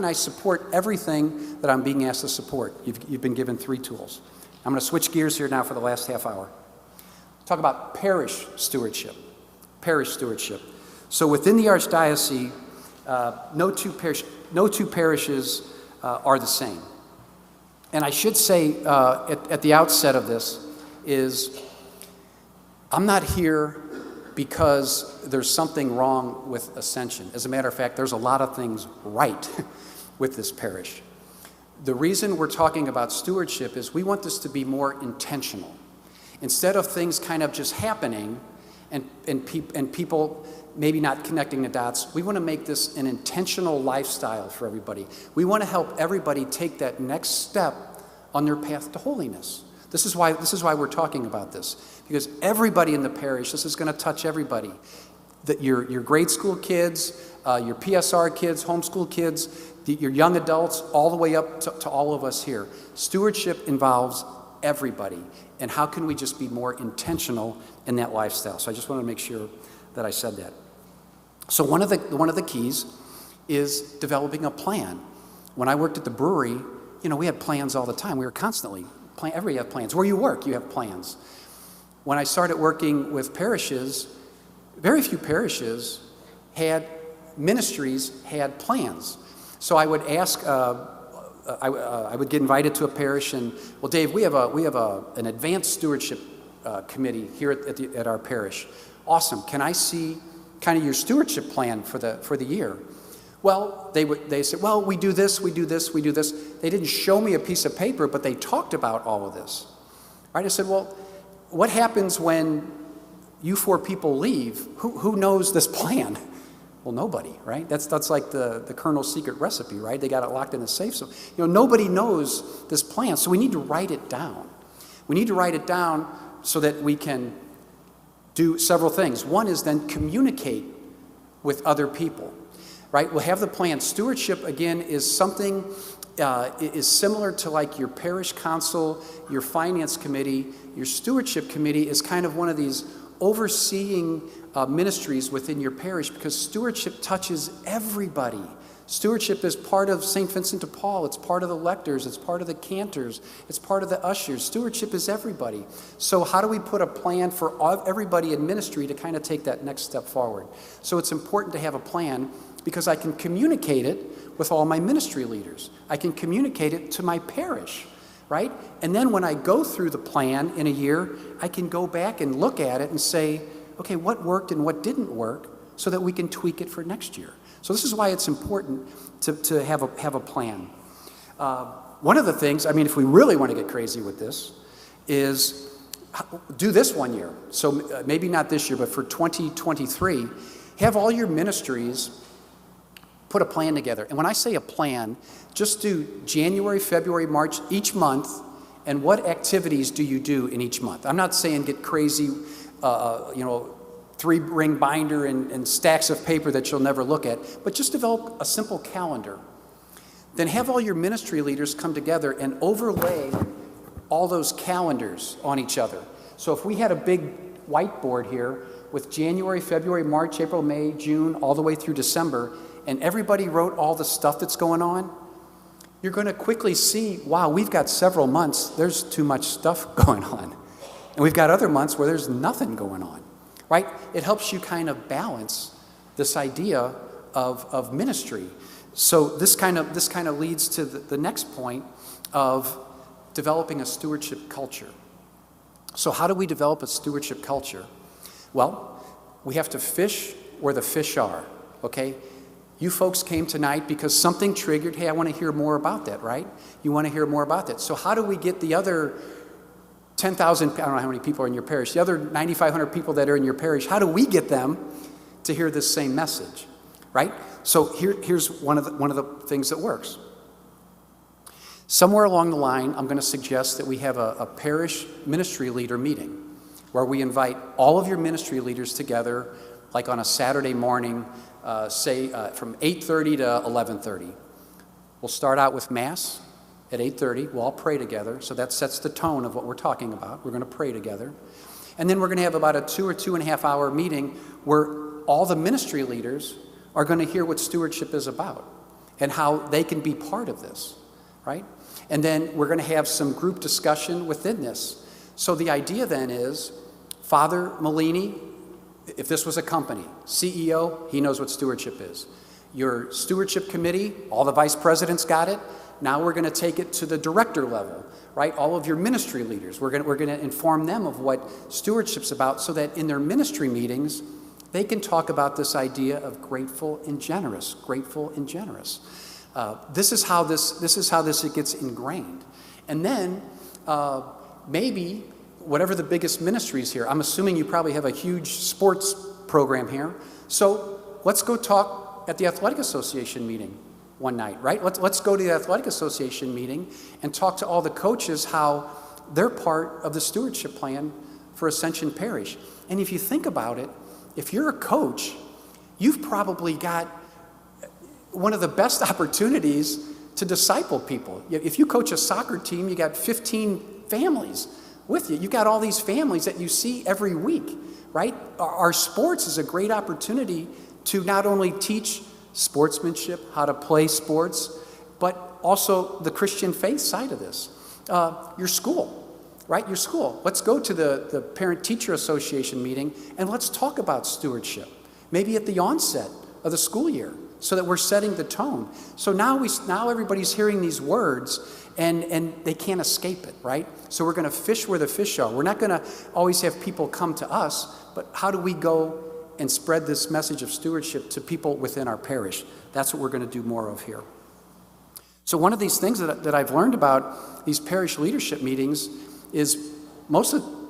B: I support everything that I'm being asked to support? You've been given 3 tools. I'm going to switch gears here now for the last half hour. Talk about parish stewardship. Parish stewardship. So within the Archdiocese, no two parishes are the same. And I should say at the outset of this is I'm not here because there's something wrong with Ascension. As a matter of fact, there's a lot of things right with this parish. The reason we're talking about stewardship is we want this to be more intentional. Instead of things kind of just happening and people maybe not connecting the dots, we want to make this an intentional lifestyle for everybody. We want to help everybody take that next step on their path to holiness. This is why we're talking about this, because everybody in the parish, this is going to touch everybody. Your grade school kids, your PSR kids, homeschool kids, your young adults, all the way up to all of us here. Stewardship involves everybody. And how can we just be more intentional in that lifestyle? So I just want to make sure that I said that. So one of the keys is developing a plan. When I worked at the brewery, we had plans all the time. We were constantly everybody had plans. Where you work, you have plans. When I started working with parishes, very few parishes had ministries had plans. So I would ask. I would get invited to a parish, and well, Dave, we have an advanced stewardship committee here at our parish. Awesome. Can I see kind of your stewardship plan for the year? Well, they said, well, we do this, we do this, we do this. They didn't show me a piece of paper, but they talked about all of this. Right? I said, well, what happens when you 4 people leave? Who knows this plan? Well, nobody, right? That's like the Colonel's secret recipe, right? They got it locked in a safe. So, nobody knows this plan. So we need to write it down. We need to write it down so that we can do several things. One is then communicate with other people, right? We'll have the plan. Stewardship, again, is something, is similar to like your parish council, your finance committee. Your stewardship committee is kind of one of these overseeing ministries within your parish, because stewardship touches everybody. Stewardship is part of St. Vincent de Paul. It's part of the lectors. It's part of the cantors. It's part of the ushers. Stewardship is everybody. So how do we put a plan for everybody in ministry to kind of take that next step forward? So it's important to have a plan, because I can communicate it with all my ministry leaders. I can communicate it to my parish, right? And then when I go through the plan in a year, I can go back and look at it and say, okay, what worked and what didn't work, so that we can tweak it for next year. So this is why it's important to have a plan. One of the things, if we really want to get crazy with this, is do this one year. So maybe not this year, but for 2023, have all your ministries put a plan together. And when I say a plan, just do January, February, March, each month, and what activities do you do in each month. I'm not saying get crazy, 3-ring binder and stacks of paper that you'll never look at, but just develop a simple calendar. Then have all your ministry leaders come together and overlay all those calendars on each other. So if we had a big whiteboard here with January, February, March, April, May, June, all the way through December, and everybody wrote all the stuff that's going on, you're going to quickly see, wow, we've got several months, there's too much stuff going on. And we've got other months where there's nothing going on. Right? It helps you kind of balance this idea of ministry. So this kind of leads to the next point of developing a stewardship culture. So how do we develop a stewardship culture? Well, we have to fish where the fish are, okay? You folks came tonight because something triggered, hey, I want to hear more about that, right? You want to hear more about that. So how do we get the other 10,000, I don't know how many people are in your parish, the other 9,500 people that are in your parish, how do we get them to hear this same message, right? So here's one of the things that works. Somewhere along the line, I'm going to suggest that we have a parish ministry leader meeting where we invite all of your ministry leaders together, like on a Saturday morning, from 8:30 to 11:30. We'll start out with Mass at 8:30. We'll all pray together. So that sets the tone of what we're talking about. We're going to pray together. And then we're going to have about a 2 or 2.5 hour meeting where all the ministry leaders are going to hear what stewardship is about and how they can be part of this, right? And then we're going to have some group discussion within this. So the idea then is Father Malini, if this was a company, CEO, he knows what stewardship is. Your stewardship committee, all the vice presidents got it. Now we're going to take it to the director level, right? All of your ministry leaders, we're going to inform them of what stewardship's about, so that in their ministry meetings, they can talk about this idea of grateful and generous. This is how this gets ingrained. And then maybe whatever the biggest ministries here. I'm assuming you probably have a huge sports program here. So let's go talk at the Athletic Association meeting one night, right? Let's go to the Athletic Association meeting and talk to all the coaches how they're part of the stewardship plan for Ascension Parish. And if you think about it, if you're a coach, you've probably got one of the best opportunities to disciple people. If you coach a soccer team, you got 15 families with you. You got all these families that you see every week, right? Our sports is a great opportunity to not only teach sportsmanship, how to play sports, but also the Christian faith side of this. Your school, right? Your school. Let's go to the Parent-Teacher Association meeting and let's talk about stewardship, maybe at the onset of the school year, so that we're setting the tone. So now everybody's hearing these words and they can't escape it, right? So we're going to fish where the fish are. We're not going to always have people come to us, but how do we go and spread this message of stewardship to people within our parish? That's what we're going to do more of here. So one of these things that I've learned about these parish leadership meetings is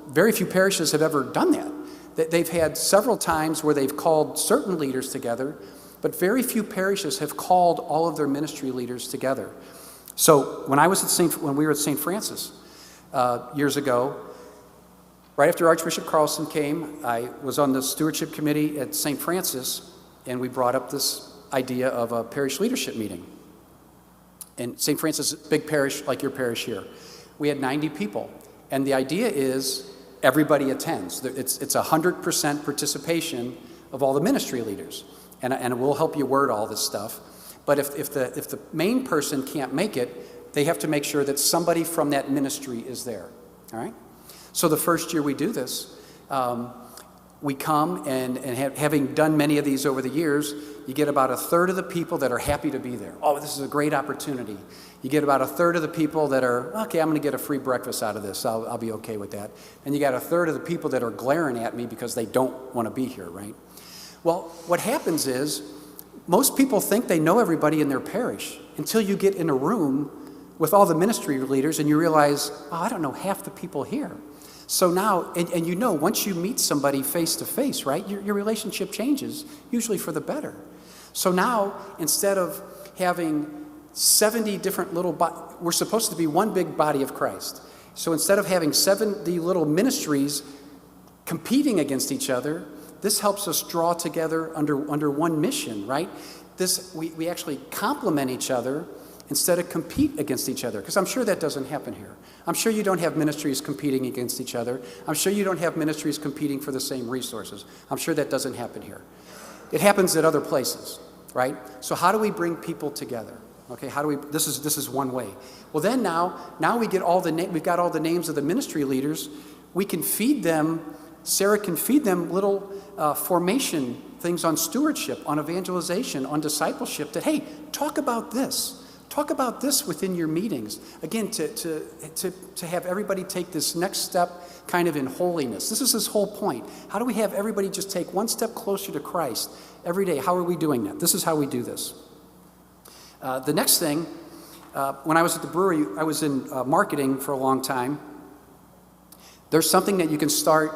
B: very few parishes have ever done that. They've had several times where they've called certain leaders together, but very few parishes have called all of their ministry leaders together. So when we were at St. Francis years ago, right after Archbishop Carlson came, I was on the stewardship committee at St. Francis, and we brought up this idea of a parish leadership meeting. And St. Francis is a big parish like your parish here. We had 90 people, and the idea is everybody attends. It's 100% participation of all the ministry leaders, and we'll help you word all this stuff. But if the main person can't make it, they have to make sure that somebody from that ministry is there, all right? So the first year we do this, we come and having done many of these over the years, you get about a third of the people that are happy to be there. Oh, this is a great opportunity. You get about a third of the people that are, okay, I'm going to get a free breakfast out of this. I'll be okay with that. And you got a third of the people that are glaring at me because they don't want to be here, right? Well, what happens is most people think they know everybody in their parish until you get in a room with all the ministry leaders and you realize, oh, I don't know half the people here. So now, and you know, once you meet somebody face to face, right, your relationship changes, usually for the better. So now, instead of having 70 different we're supposed to be one big body of Christ. So instead of having 70 little ministries competing against each other, this helps us draw together under one mission, right? We actually complement each other instead of compete against each other, because I'm sure that doesn't happen here. I'm sure you don't have ministries competing against each other. I'm sure you don't have ministries competing for the same resources. I'm sure that doesn't happen here. It happens at other places, right? So how do we bring people together? Okay, this is one way. Well, then now we get we've got all the names of the ministry leaders. We can feed them, Sarah can feed them little formation things on stewardship, on evangelization, on discipleship, that, hey, talk about this. Talk about this within your meetings. Again, to have everybody take this next step kind of in holiness. This is his whole point. How do we have everybody just take one step closer to Christ every day? How are we doing that? This is how we do this. The next thing, when I was at the brewery, I was in marketing for a long time. There's something that you can start.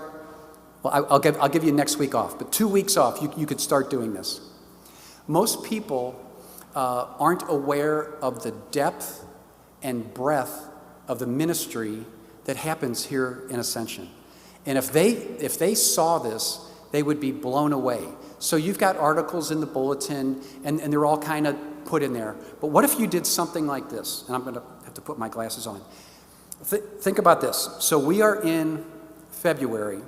B: Well, I'll give you next week off, but 2 weeks off, you could start doing this. Most people aren't aware of the depth and breadth of the ministry that happens here in Ascension. And if they saw this, they would be blown away. So you've got articles in the bulletin, and they're all kind of put in there. But what if you did something like this? And I'm going to have to put my glasses on. Think about this. So we are in February.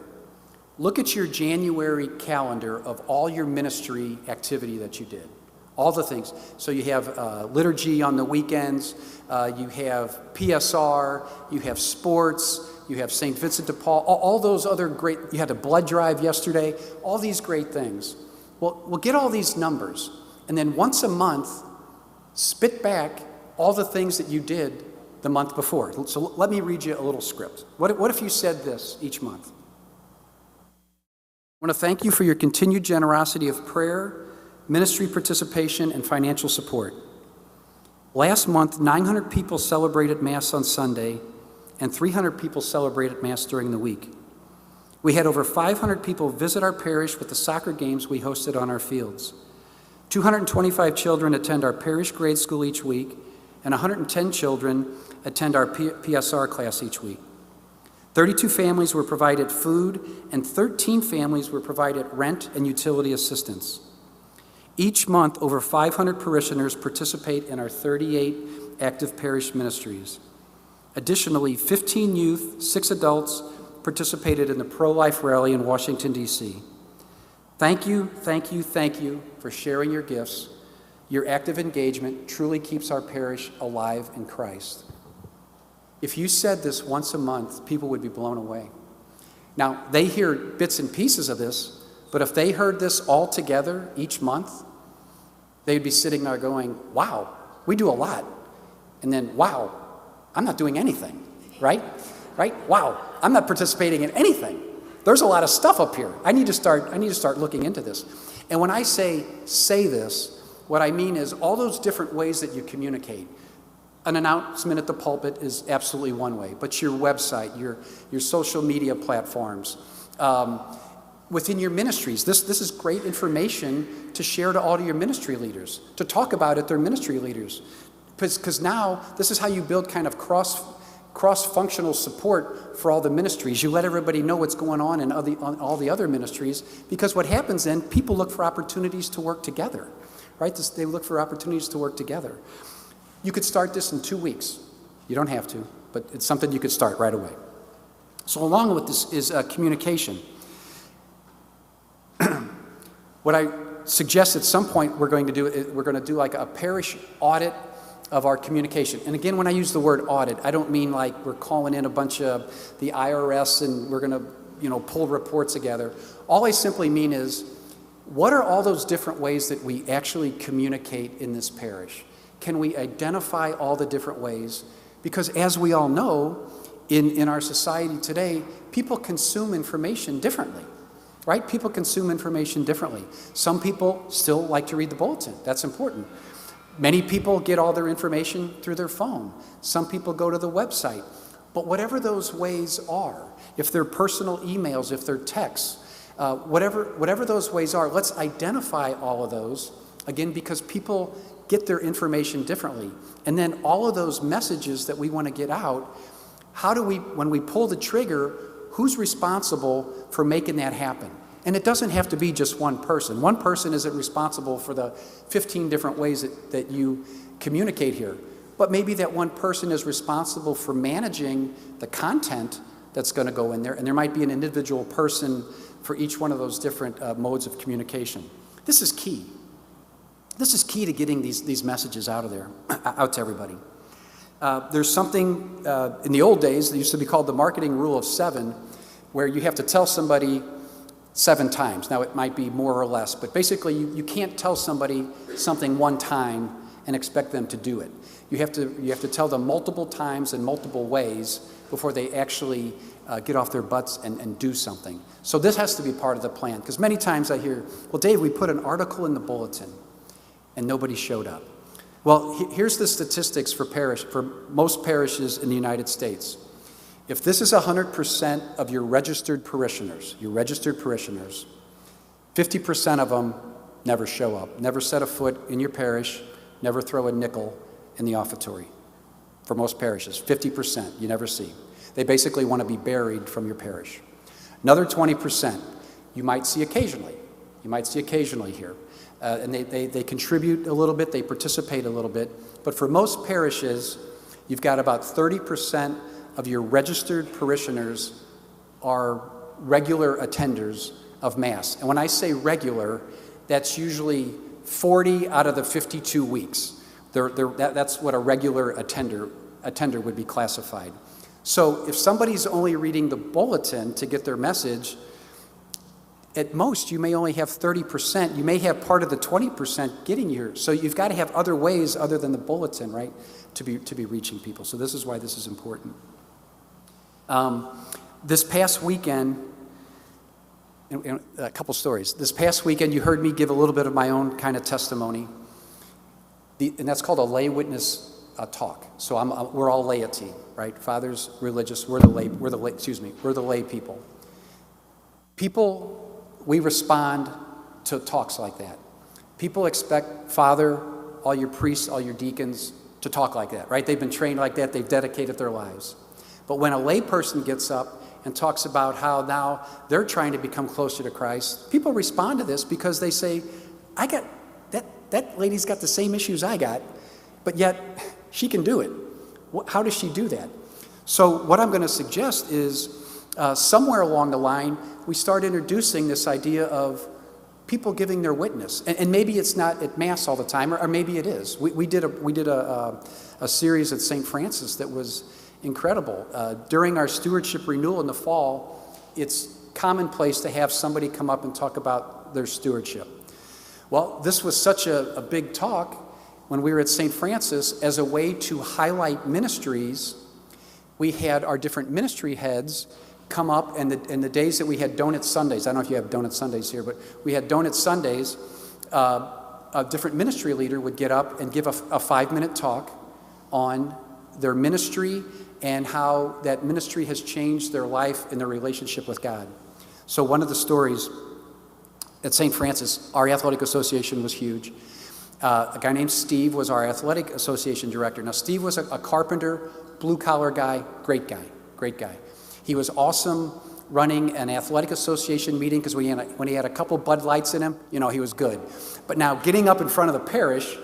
B: Look at your January calendar of all your ministry activity that you did. All the things. So you have liturgy on the weekends, you have PSR, you have sports, you have St. Vincent de Paul, all those other great, you had a blood drive yesterday, all these great things. Well, we'll get all these numbers, and then once a month, spit back all the things that you did the month before. So let me read you a little script. What if you said this each month? I want to thank you for your continued generosity of prayer, ministry participation, and financial support. Last month, 900 people celebrated Mass on Sunday, and 300 people celebrated Mass during the week. We had over 500 people visit our parish with the soccer games we hosted on our fields. 225 children attend our parish grade school each week, and 110 children attend our PSR class each week. 32 families were provided food, and 13 families were provided rent and utility assistance. Each month, over 500 parishioners participate in our 38 active parish ministries. Additionally, 15 youth, 6 adults participated in the pro-life rally in Washington, D.C. Thank you, thank you, thank you for sharing your gifts. Your active engagement truly keeps our parish alive in Christ. If you said this once a month, people would be blown away. Now, they hear bits and pieces of this, but if they heard this all together each month, they'd be sitting there going, wow, we do a lot. And then, wow, I'm not doing anything, right? Wow, I'm not participating in anything. There's a lot of stuff up here. I need to start looking into this. And when I say this, what I mean is all those different ways that you communicate. An announcement at the pulpit is absolutely one way, but your website, your social media platforms, within your ministries, this is great information to share to all of your ministry leaders, to talk about at their ministry leaders. Because now this is how you build kind of cross-functional support for all the ministries. You let everybody know what's going on in all the other ministries, because what happens then, people look for opportunities to work together, right? They look for opportunities to work together. You could start this in 2 weeks. You don't have to, but it's something you could start right away. So along with this is communication. What I suggest at some point we're going to do like a parish audit of our communication. And again, when I use the word audit, I don't mean like we're calling in a bunch of the IRS and we're going to, pull reports together. All I simply mean is, what are all those different ways that we actually communicate in this parish? Can we identify all the different ways? Because as we all know, in our society today, people consume information differently, right? People consume information differently. Some people still like to read the bulletin. That's important. Many people get all their information through their phone. Some people go to the website. But whatever those ways are, if they're personal emails, if they're texts, whatever those ways are, let's identify all of those, again, because people get their information differently. And then all of those messages that we want to get out, when we pull the trigger, who's responsible for making that happen? And it doesn't have to be just one person. One person isn't responsible for the 15 different ways that you communicate here. But maybe that one person is responsible for managing the content that's going to go in there. And there might be an individual person for each one of those different modes of communication. This is key. This is key to getting these messages out to everybody. There's something in the old days that used to be called the marketing rule of 7, where you have to tell somebody 7 times. Now, it might be more or less, but basically you can't tell somebody something one time and expect them to do it. You have to tell them multiple times in multiple ways before they actually get off their butts and do something. So this has to be part of the plan, because many times I hear, well, Dave, we put an article in the bulletin and nobody showed up. Well, here's the statistics for most parishes in the United States. If this is 100% of your registered parishioners, 50% of them never show up, never set a foot in your parish, never throw a nickel in the offertory. For most parishes, 50% you never see. They basically want to be buried from your parish. Another 20% you might see occasionally. Here. And they contribute a little bit, they participate a little bit. But for most parishes, you've got about 30% of your registered parishioners are regular attenders of Mass. And when I say regular, that's usually 40 out of the 52 weeks. That's what a regular attender would be classified. So if somebody's only reading the bulletin to get their message, at most you may only have 30%. You may have part of the 20% getting here. So you've got to have other ways other than the bulletin, right, to be reaching people. So this is why this is important. This past weekend, and a couple stories. This past weekend, you heard me give a little bit of my own kind of testimony. And that's called a lay witness a talk. So we're all laity, right? Father's religious, we're the lay people. We respond to talks like that. People expect Father, all your priests, all your deacons to talk like that, right? They've been trained like that. They've dedicated their lives. But when a lay person gets up and talks about how now they're trying to become closer to Christ, people respond to this because they say, I got, that lady's got the same issues I got, but yet she can do it. How does she do that? So what I'm going to suggest is somewhere along the line, we start introducing this idea of people giving their witness. And maybe it's not at Mass all the time, or maybe it is. We did a series at St. Francis that was incredible. During our stewardship renewal in the fall, it's commonplace to have somebody come up and talk about their stewardship. Well, this was such a big talk when we were at St. Francis. As a way to highlight ministries, we had our different ministry heads come up, and in the days that we had Donut Sundays, I don't know if you have Donut Sundays here, but we had Donut Sundays, a different ministry leader would get up and give a 5-minute talk on their ministry and how that ministry has changed their life and their relationship with God. So one of the stories at St. Francis, our athletic association was huge. A guy named Steve was our athletic association director. Now, Steve was a carpenter, blue-collar guy, great guy. He was awesome running an athletic association meeting because when he had a couple Bud Lights in him, he was good. But now getting up in front of the parish,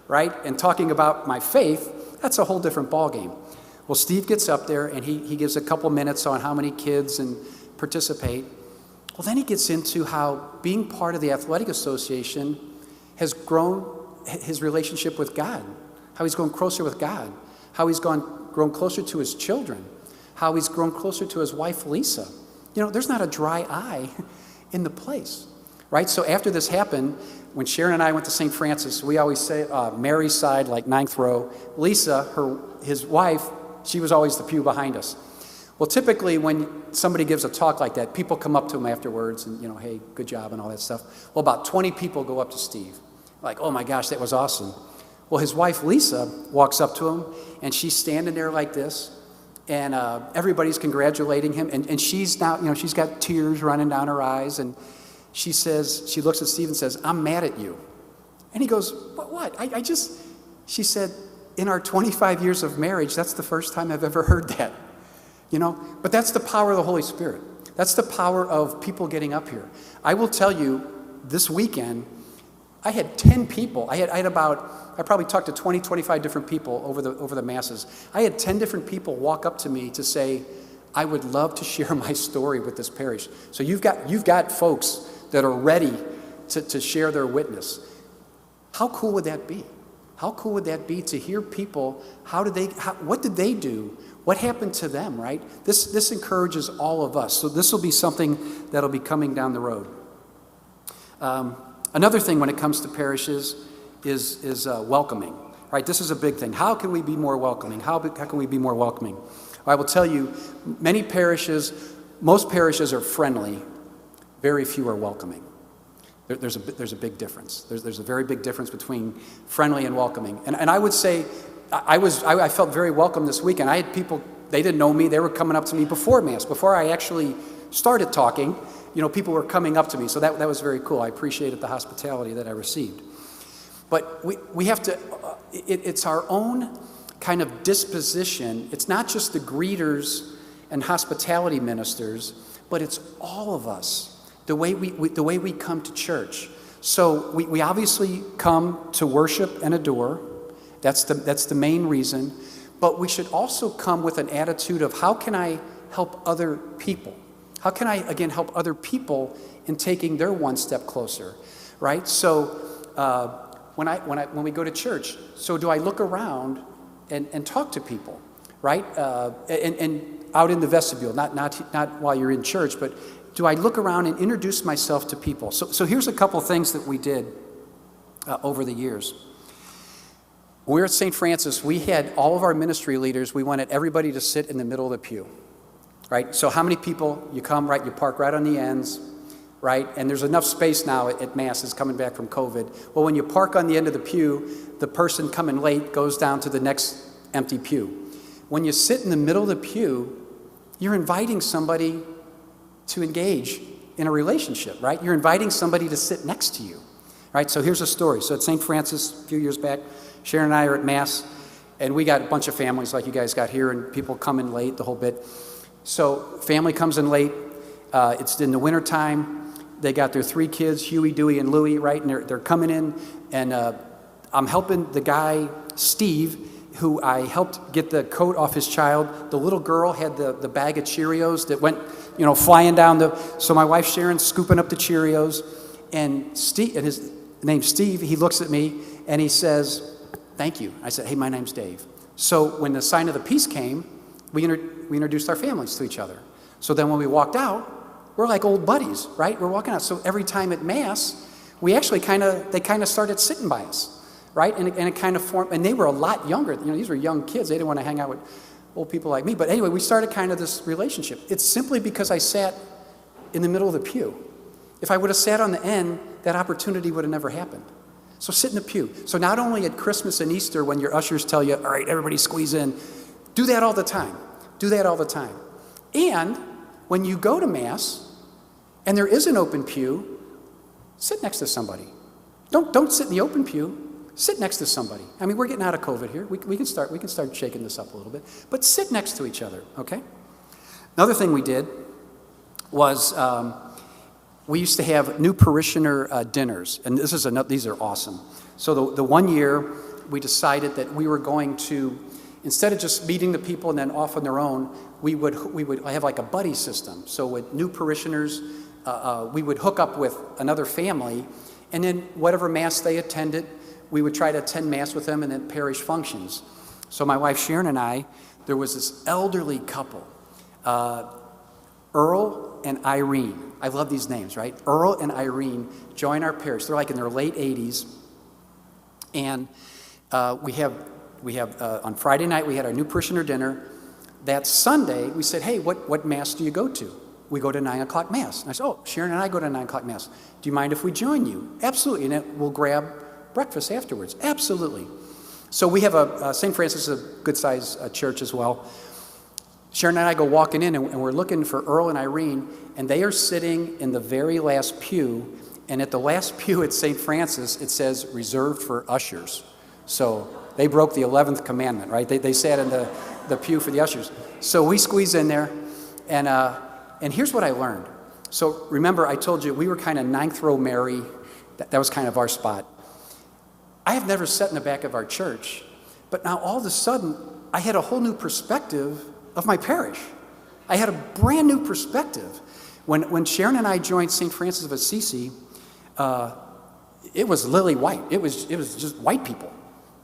B: right, and talking about my faith, that's a whole different ballgame. Well, Steve gets up there and he gives a couple minutes on how many kids and participate. Well, then he gets into how being part of the athletic association has grown his relationship with God, how he's grown closer with God, how he's grown closer to his children, how he's grown closer to his wife, Lisa. There's not a dry eye in the place, right? So after this happened, when Sharon and I went to St. Francis, we always say Mary's side, like 9th row. Lisa, his wife, she was always the pew behind us. Well, typically when somebody gives a talk like that, people come up to him afterwards and, hey, good job and all that stuff. Well, about 20 people go up to Steve. Like, oh my gosh, that was awesome. Well, his wife, Lisa, walks up to him and she's standing there like this. And everybody's congratulating him. And she's now, she's got tears running down her eyes. And she looks at Steve and says, I'm mad at you. And he goes, what? She said, in our 25 years of marriage, that's the first time I've ever heard that. But that's the power of the Holy Spirit. That's the power of people getting up here. I will tell you, this weekend, I had 10 people. I probably talked to 20, 25 different people over the masses. I had 10 different people walk up to me to say, I would love to share my story with this parish. So you've got folks that are ready to share their witness. How cool would that be? How cool would that be to hear people, what did they do? What happened to them, right? This encourages all of us. So this will be something that'll be coming down the road. Another thing when it comes to parishes is welcoming, right? This is a big thing. How can we be more welcoming? How can we be more welcoming? I will tell you, most parishes are friendly. Very few are welcoming. There's a big difference. There's a very big difference between friendly and welcoming. And I would say, I felt very welcome this weekend. I had people, they didn't know me. They were coming up to me before Mass. Before I actually started talking, people were coming up to me. So that was very cool. I appreciated the hospitality that I received. But we have to, it's our own kind of disposition. It's not just the greeters and hospitality ministers, but it's all of us, the way we come to church. So we obviously come to worship and adore. That's the main reason. But we should also come with an attitude of, how can I help other people? How can I, again, help other people in taking their one step closer, right? So when we go to church, so do I look around and talk to people, right? And out in the vestibule, not while you're in church, but do I look around and introduce myself to people? So here's a couple things that we did over the years. When we were at St. Francis, we had all of our ministry leaders, we wanted everybody to sit in the middle of the pew, right? So how many people, you come, right, you park right on the ends, right? And there's enough space now at Mass, is coming back from COVID. Well, when you park on the end of the pew, the person coming late goes down to the next empty pew. When you sit in the middle of the pew, you're inviting somebody to engage in a relationship, right? You're inviting somebody to sit next to you, right? So here's a story. So at St. Francis a few years back, Sharon and I are at Mass, and we got a bunch of families like you guys got here, and people come in late, the whole bit. So family comes in late. It's in the wintertime. They got their 3 kids, Huey, Dewey, and Louie, right? And they're coming in, and I'm helping the guy, Steve, who I helped get the coat off his child. The little girl had the bag of Cheerios that went, flying down so my wife Sharon's scooping up the Cheerios, and Steve, and his name's Steve, he looks at me and he says, "Thank you." I said, "Hey, my name's Dave." So when the sign of the peace came, we introduced our families to each other. So then when we walked out, we're like old buddies, right? We're walking out. So every time at Mass, we actually they kind of started sitting by us, right? And it kind of formed, and they were a lot younger. These were young kids. They didn't want to hang out with old people like me. But anyway, we started kind of this relationship. It's simply because I sat in the middle of the pew. If I would have sat on the end, that opportunity would have never happened. So sit in the pew. So not only at Christmas and Easter when your ushers tell you, all right, everybody squeeze in, do that all the time. Do that all the time. And when you go to Mass and there is an open pew, sit next to somebody. Don't sit in the open pew. Sit next to somebody. I mean, we're getting out of COVID here. We can start shaking this up a little bit. But sit next to each other, okay? Another thing we did was we used to have new parishioner dinners, and these are awesome. So the one year we decided that we were going to, instead of just meeting the people and then off on their own, we would have like a buddy system. So with new parishioners, we would hook up with another family, and then whatever Mass they attended, we would try to attend Mass with them and then parish functions. So my wife Sharon and I, there was this elderly couple, Earl and Irene. I love these names, right? Earl and Irene join our parish. They're like in their late 80s. And we have on Friday night, we had our new parishioner dinner. That Sunday, we said, hey, what Mass do you go to? We go to 9 o'clock Mass. And I said, oh, Sharon and I go to 9 o'clock Mass. Do you mind if we join you? Absolutely. And then we'll grab breakfast afterwards. Absolutely. So we have St. Francis is a good-sized church as well. Sharon and I go walking in, and we're looking for Earl and Irene, and they are sitting in the very last pew, and at the last pew at St. Francis, it says, reserved for ushers. So they broke the 11th commandment, right? They sat in the pew for the ushers. So we squeeze in there, and here's what I learned. So remember, I told you we were kind of 9th row Mary. That was kind of our spot. I have never sat in the back of our church, but now all of a sudden, I had a whole new perspective of my parish. I had a brand new perspective. When Sharon and I joined St. Francis of Assisi, it was lily white. It was just white people,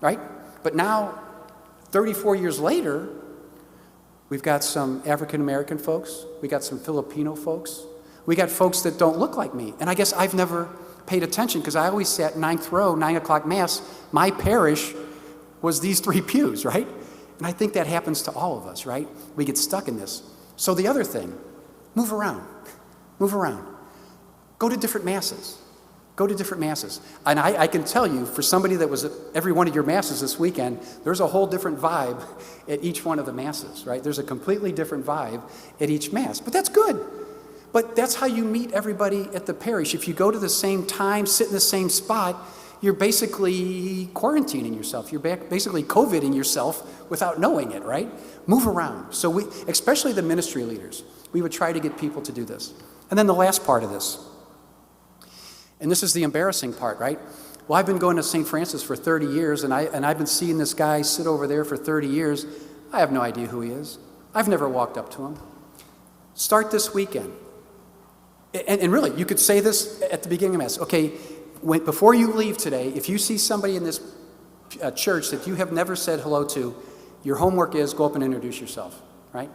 B: right? But now, 34 years later, we've got some African American folks. We got some Filipino folks. We got folks that don't look like me. And I guess I've never paid attention because I always sat 9th row, 9 o'clock Mass. My parish was these 3 pews, right? And I think that happens to all of us, right? We get stuck in this. So the other thing, move around. Move around. Go to different Masses. Go to different Masses. And I can tell you, for somebody that was at every one of your Masses this weekend, there's a whole different vibe at each one of the Masses, right? There's a completely different vibe at each Mass. But that's good. But that's how you meet everybody at the parish. If you go to the same time, sit in the same spot, you're basically quarantining yourself. You're basically COVIDing yourself without knowing it, right? Move around. So we, especially the ministry leaders, we would try to get people to do this. And then the last part of this, and this is the embarrassing part, right? Well, I've been going to St. Francis for 30 years, and I've been seeing this guy sit over there for 30 years. I have no idea who he is. I've never walked up to him. Start this weekend. And really, you could say this at the beginning of Mass. Okay, before you leave today, if you see somebody in this church that you have never said hello to, your homework is go up and introduce yourself, right?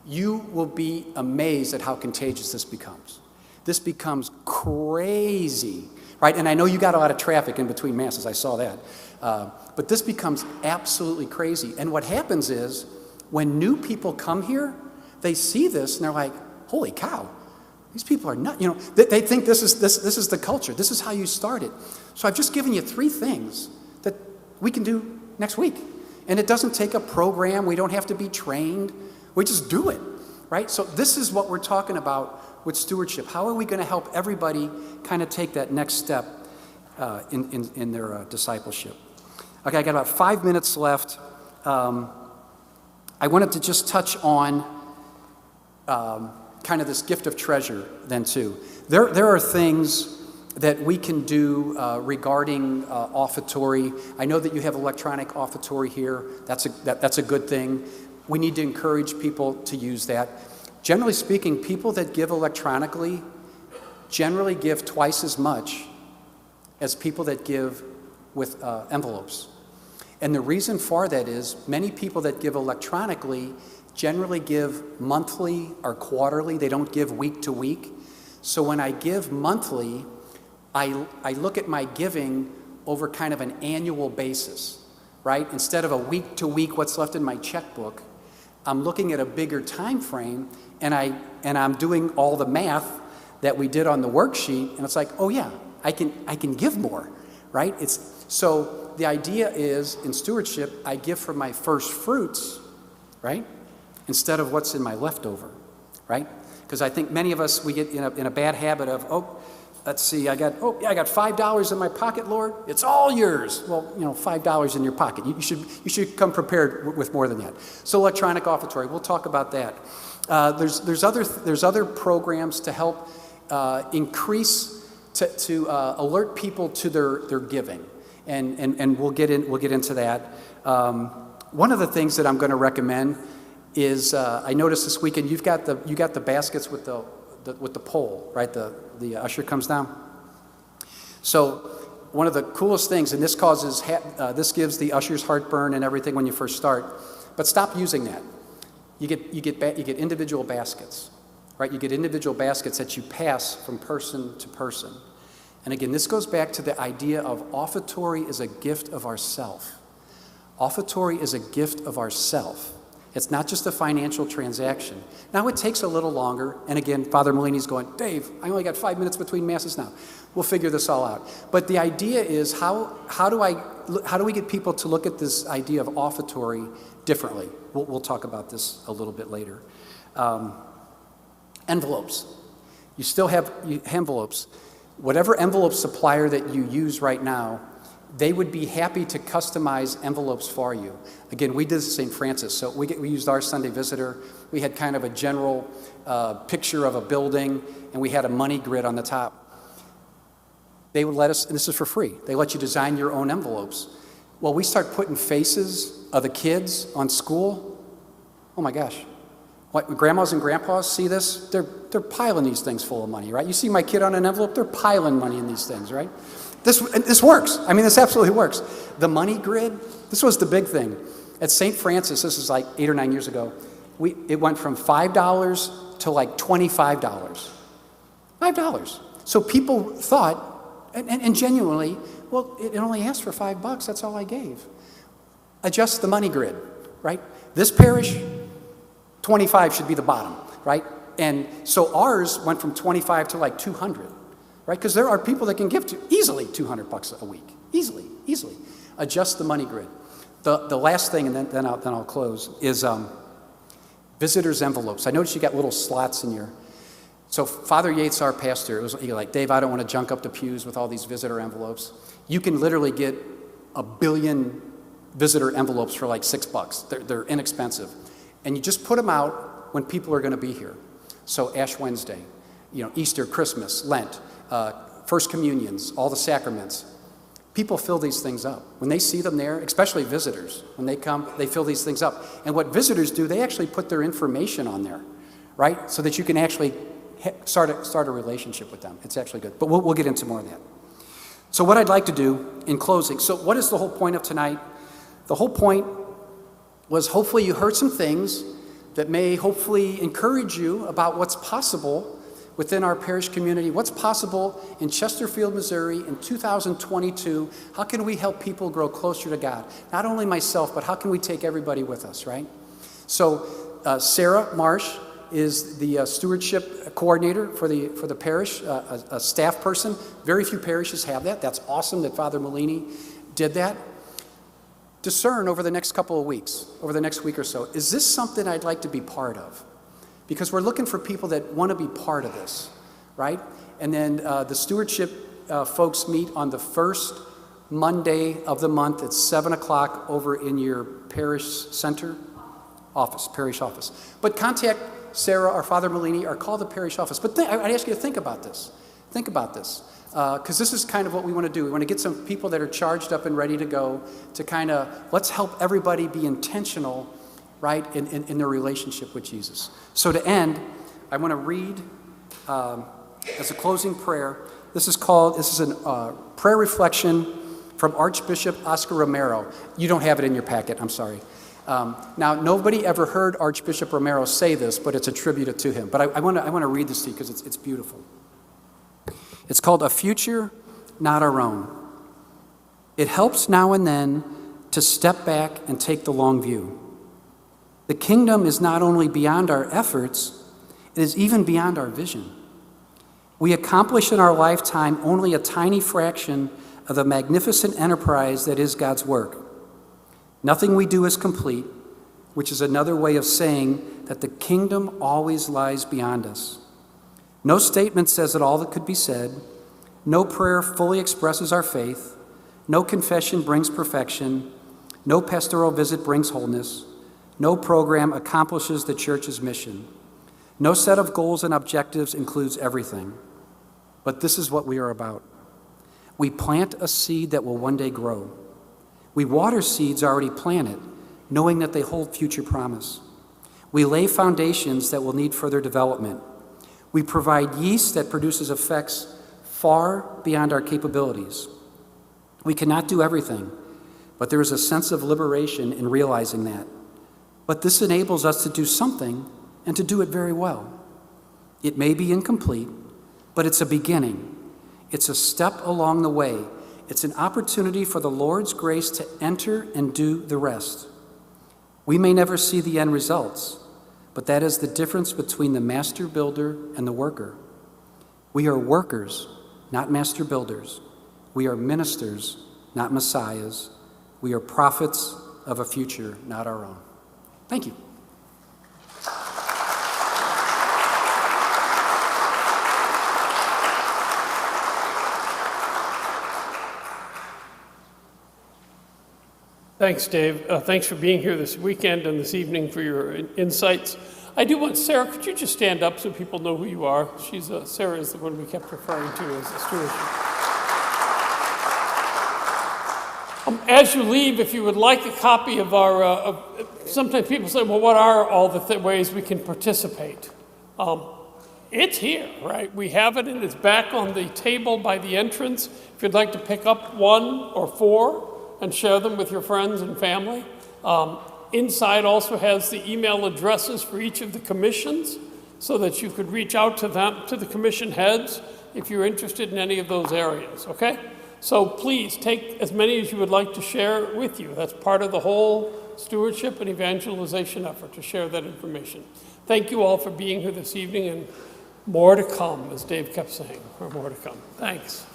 B: You will be amazed at how contagious this becomes. This becomes crazy, right? And I know you got a lot of traffic in between Masses. I saw that. But this becomes absolutely crazy. And what happens is when new people come here, they see this and they're like, holy cow. These people are not, they think this is the culture. This is how you start it. So I've just given you 3 things that we can do next week. And it doesn't take a program. We don't have to be trained. We just do it, right? So this is what we're talking about with stewardship. How are we going to help everybody kind of take that next step in their discipleship? Okay, I got about 5 minutes left. I wanted to just touch on kind of this gift of treasure then too. There are things that we can do regarding offertory. I know that you have electronic offertory here. That's a good thing. We need to encourage people to use that. Generally speaking, people that give electronically generally give twice as much as people that give with envelopes. And the reason for that is many people that give electronically generally give monthly or quarterly. They don't give week to week. So when I give monthly, I look at my giving over kind of an annual basis, right? Instead of a week to week, what's left in my checkbook, I'm looking at a bigger time frame, and I'm doing all the math that we did on the worksheet, and it's like, oh yeah, I can give more, right? So the idea is in stewardship, I give from my first fruits, right? Instead of what's in my leftover, right? Because I think many of us, we get in a bad habit of, let's see, I got $5 in my pocket, Lord. It's all yours. Well, $5 in your pocket. You should come prepared with more than that. So electronic offertory, we'll talk about that. There's other programs to help increase to alert people to their giving, and we'll get into that. One of the things that I'm going to recommend is I noticed this weekend you got the baskets with the pole, right? The usher comes down. So one of the coolest things, and this gives the ushers heartburn and everything when you first start, but stop using that. You get individual baskets, right? You get individual baskets that you pass from person to person. And again, this goes back to the idea of offertory is a gift of ourself. Offertory is a gift of ourself. It's not just a financial transaction. Now, it takes a little longer. And again, Father Molini's going, Dave, I only got 5 minutes between masses now. We'll figure this all out. But the idea is how do we get people to look at this idea of offertory differently? We'll talk about this a little bit later. Envelopes. You still have envelopes. Whatever envelope supplier that you use right now, they would be happy to customize envelopes for you. Again, we did St. Francis, so we used our Sunday Visitor. We had kind of a general picture of a building, and we had a money grid on the top. They would let us, and this is for free, they let you design your own envelopes. Well, we start putting faces of the kids on school. Oh my gosh. What, grandmas and grandpas see this? They're piling these things full of money, right? You see my kid on an envelope, they're piling money in these things, right? This works. I mean, this absolutely works. The money grid, this was the big thing. At St. Francis, this is like 8 or 9 years ago, it went from $5 to like $25. $5. So people thought, and genuinely, well, it only asked for $5. That's all I gave. Adjust the money grid, right? This parish, 25 should be the bottom, right? And so ours went from 25 to like 200. Right? Because there are people that can give to easily $200 a week. Easily. Adjust the money grid. The last thing, and then I'll close, is visitors' envelopes. I noticed you got little slots in your. So Father Yates, our pastor, was like, Dave, I don't want to junk up the pews with all these visitor envelopes. You can literally get 1 billion visitor envelopes for like $6. They're inexpensive. And you just put them out when people are going to be here. So Ash Wednesday, Easter, Christmas, Lent. First communions, all the sacraments. People fill these things up. When they see them there, especially visitors, when they come, they fill these things up. And what visitors do, they actually put their information on there, right? So that you can actually start a relationship with them. It's actually good. But we'll get into more of that. So what I'd like to do in closing, so what is the whole point of tonight? The whole point was hopefully you heard some things that may hopefully encourage you about what's possible within our parish community, what's possible in Chesterfield, Missouri in 2022. How can we help people grow closer to God? Not only myself, but how can we take everybody with us, right? So Sarah Marsh is the stewardship coordinator for the parish, a staff person. Very few parishes have that. That's awesome that Father Molini did that. Discern over the next couple of weeks, over the next week or so, is this something I'd like to be part of? Because we're looking for people that want to be part of this, right? And then the stewardship folks meet on the first Monday of the month at 7 o'clock over in your parish center office, parish office. But contact Sarah or Father Molini or call the parish office. But I'd ask you to think about this. Think about this. Because this is kind of what we want to do. We want to get some people that are charged up and ready to go to kind of, let's help everybody be intentional, right, in their relationship with Jesus. So to end, I want to read as a closing prayer. This is a prayer reflection from Archbishop Oscar Romero. You don't have it in your packet, I'm sorry. Now, nobody ever heard Archbishop Romero say this, but it's attributed to him. But I want to read this to you because it's beautiful. It's called A Future Not Our Own. It helps now and then to step back and take the long view. The kingdom is not only beyond our efforts, it is even beyond our vision. We accomplish in our lifetime only a tiny fraction of the magnificent enterprise that is God's work. Nothing we do is complete, which is another way of saying that the kingdom always lies beyond us. No statement says it all that could be said. No prayer fully expresses our faith. No confession brings perfection. No pastoral visit brings wholeness. No program accomplishes the church's mission. No set of goals and objectives includes everything. But this is what we are about. We plant a seed that will one day grow. We water seeds already planted, knowing that they hold future promise. We lay foundations that will need further development. We provide yeast that produces effects far beyond our capabilities. We cannot do everything, but there is a sense of liberation in realizing that. But this enables us to do something and to do it very well. It may be incomplete, but it's a beginning. It's a step along the way. It's an opportunity for the Lord's grace to enter and do the rest. We may never see the end results, but that is the difference between the master builder and the worker. We are workers, not master builders. We are ministers, not messiahs. We are prophets of a future not our own. Thank you.
A: Thanks, Dave. Thanks for being here this weekend and this evening for your insights. I do want, Sarah, could you just stand up so people know who you are? Sarah is the one we kept referring to as the stewardship. As you leave, if you would like a copy of our, sometimes people say, well, what are all the ways we can participate? It's here, right? We have it and it's back on the table by the entrance. If you'd like to pick up 1 or 4 and share them with your friends and family. Inside also has the email addresses for each of the commissions so that you could reach out to them, to the commission heads, if you're interested in any of those areas, okay? So please take as many as you would like to share with you. That's part of the whole stewardship and evangelization effort, to share that information. Thank you all for being here this evening, and more to come, as Dave kept saying, or more to come. Thanks.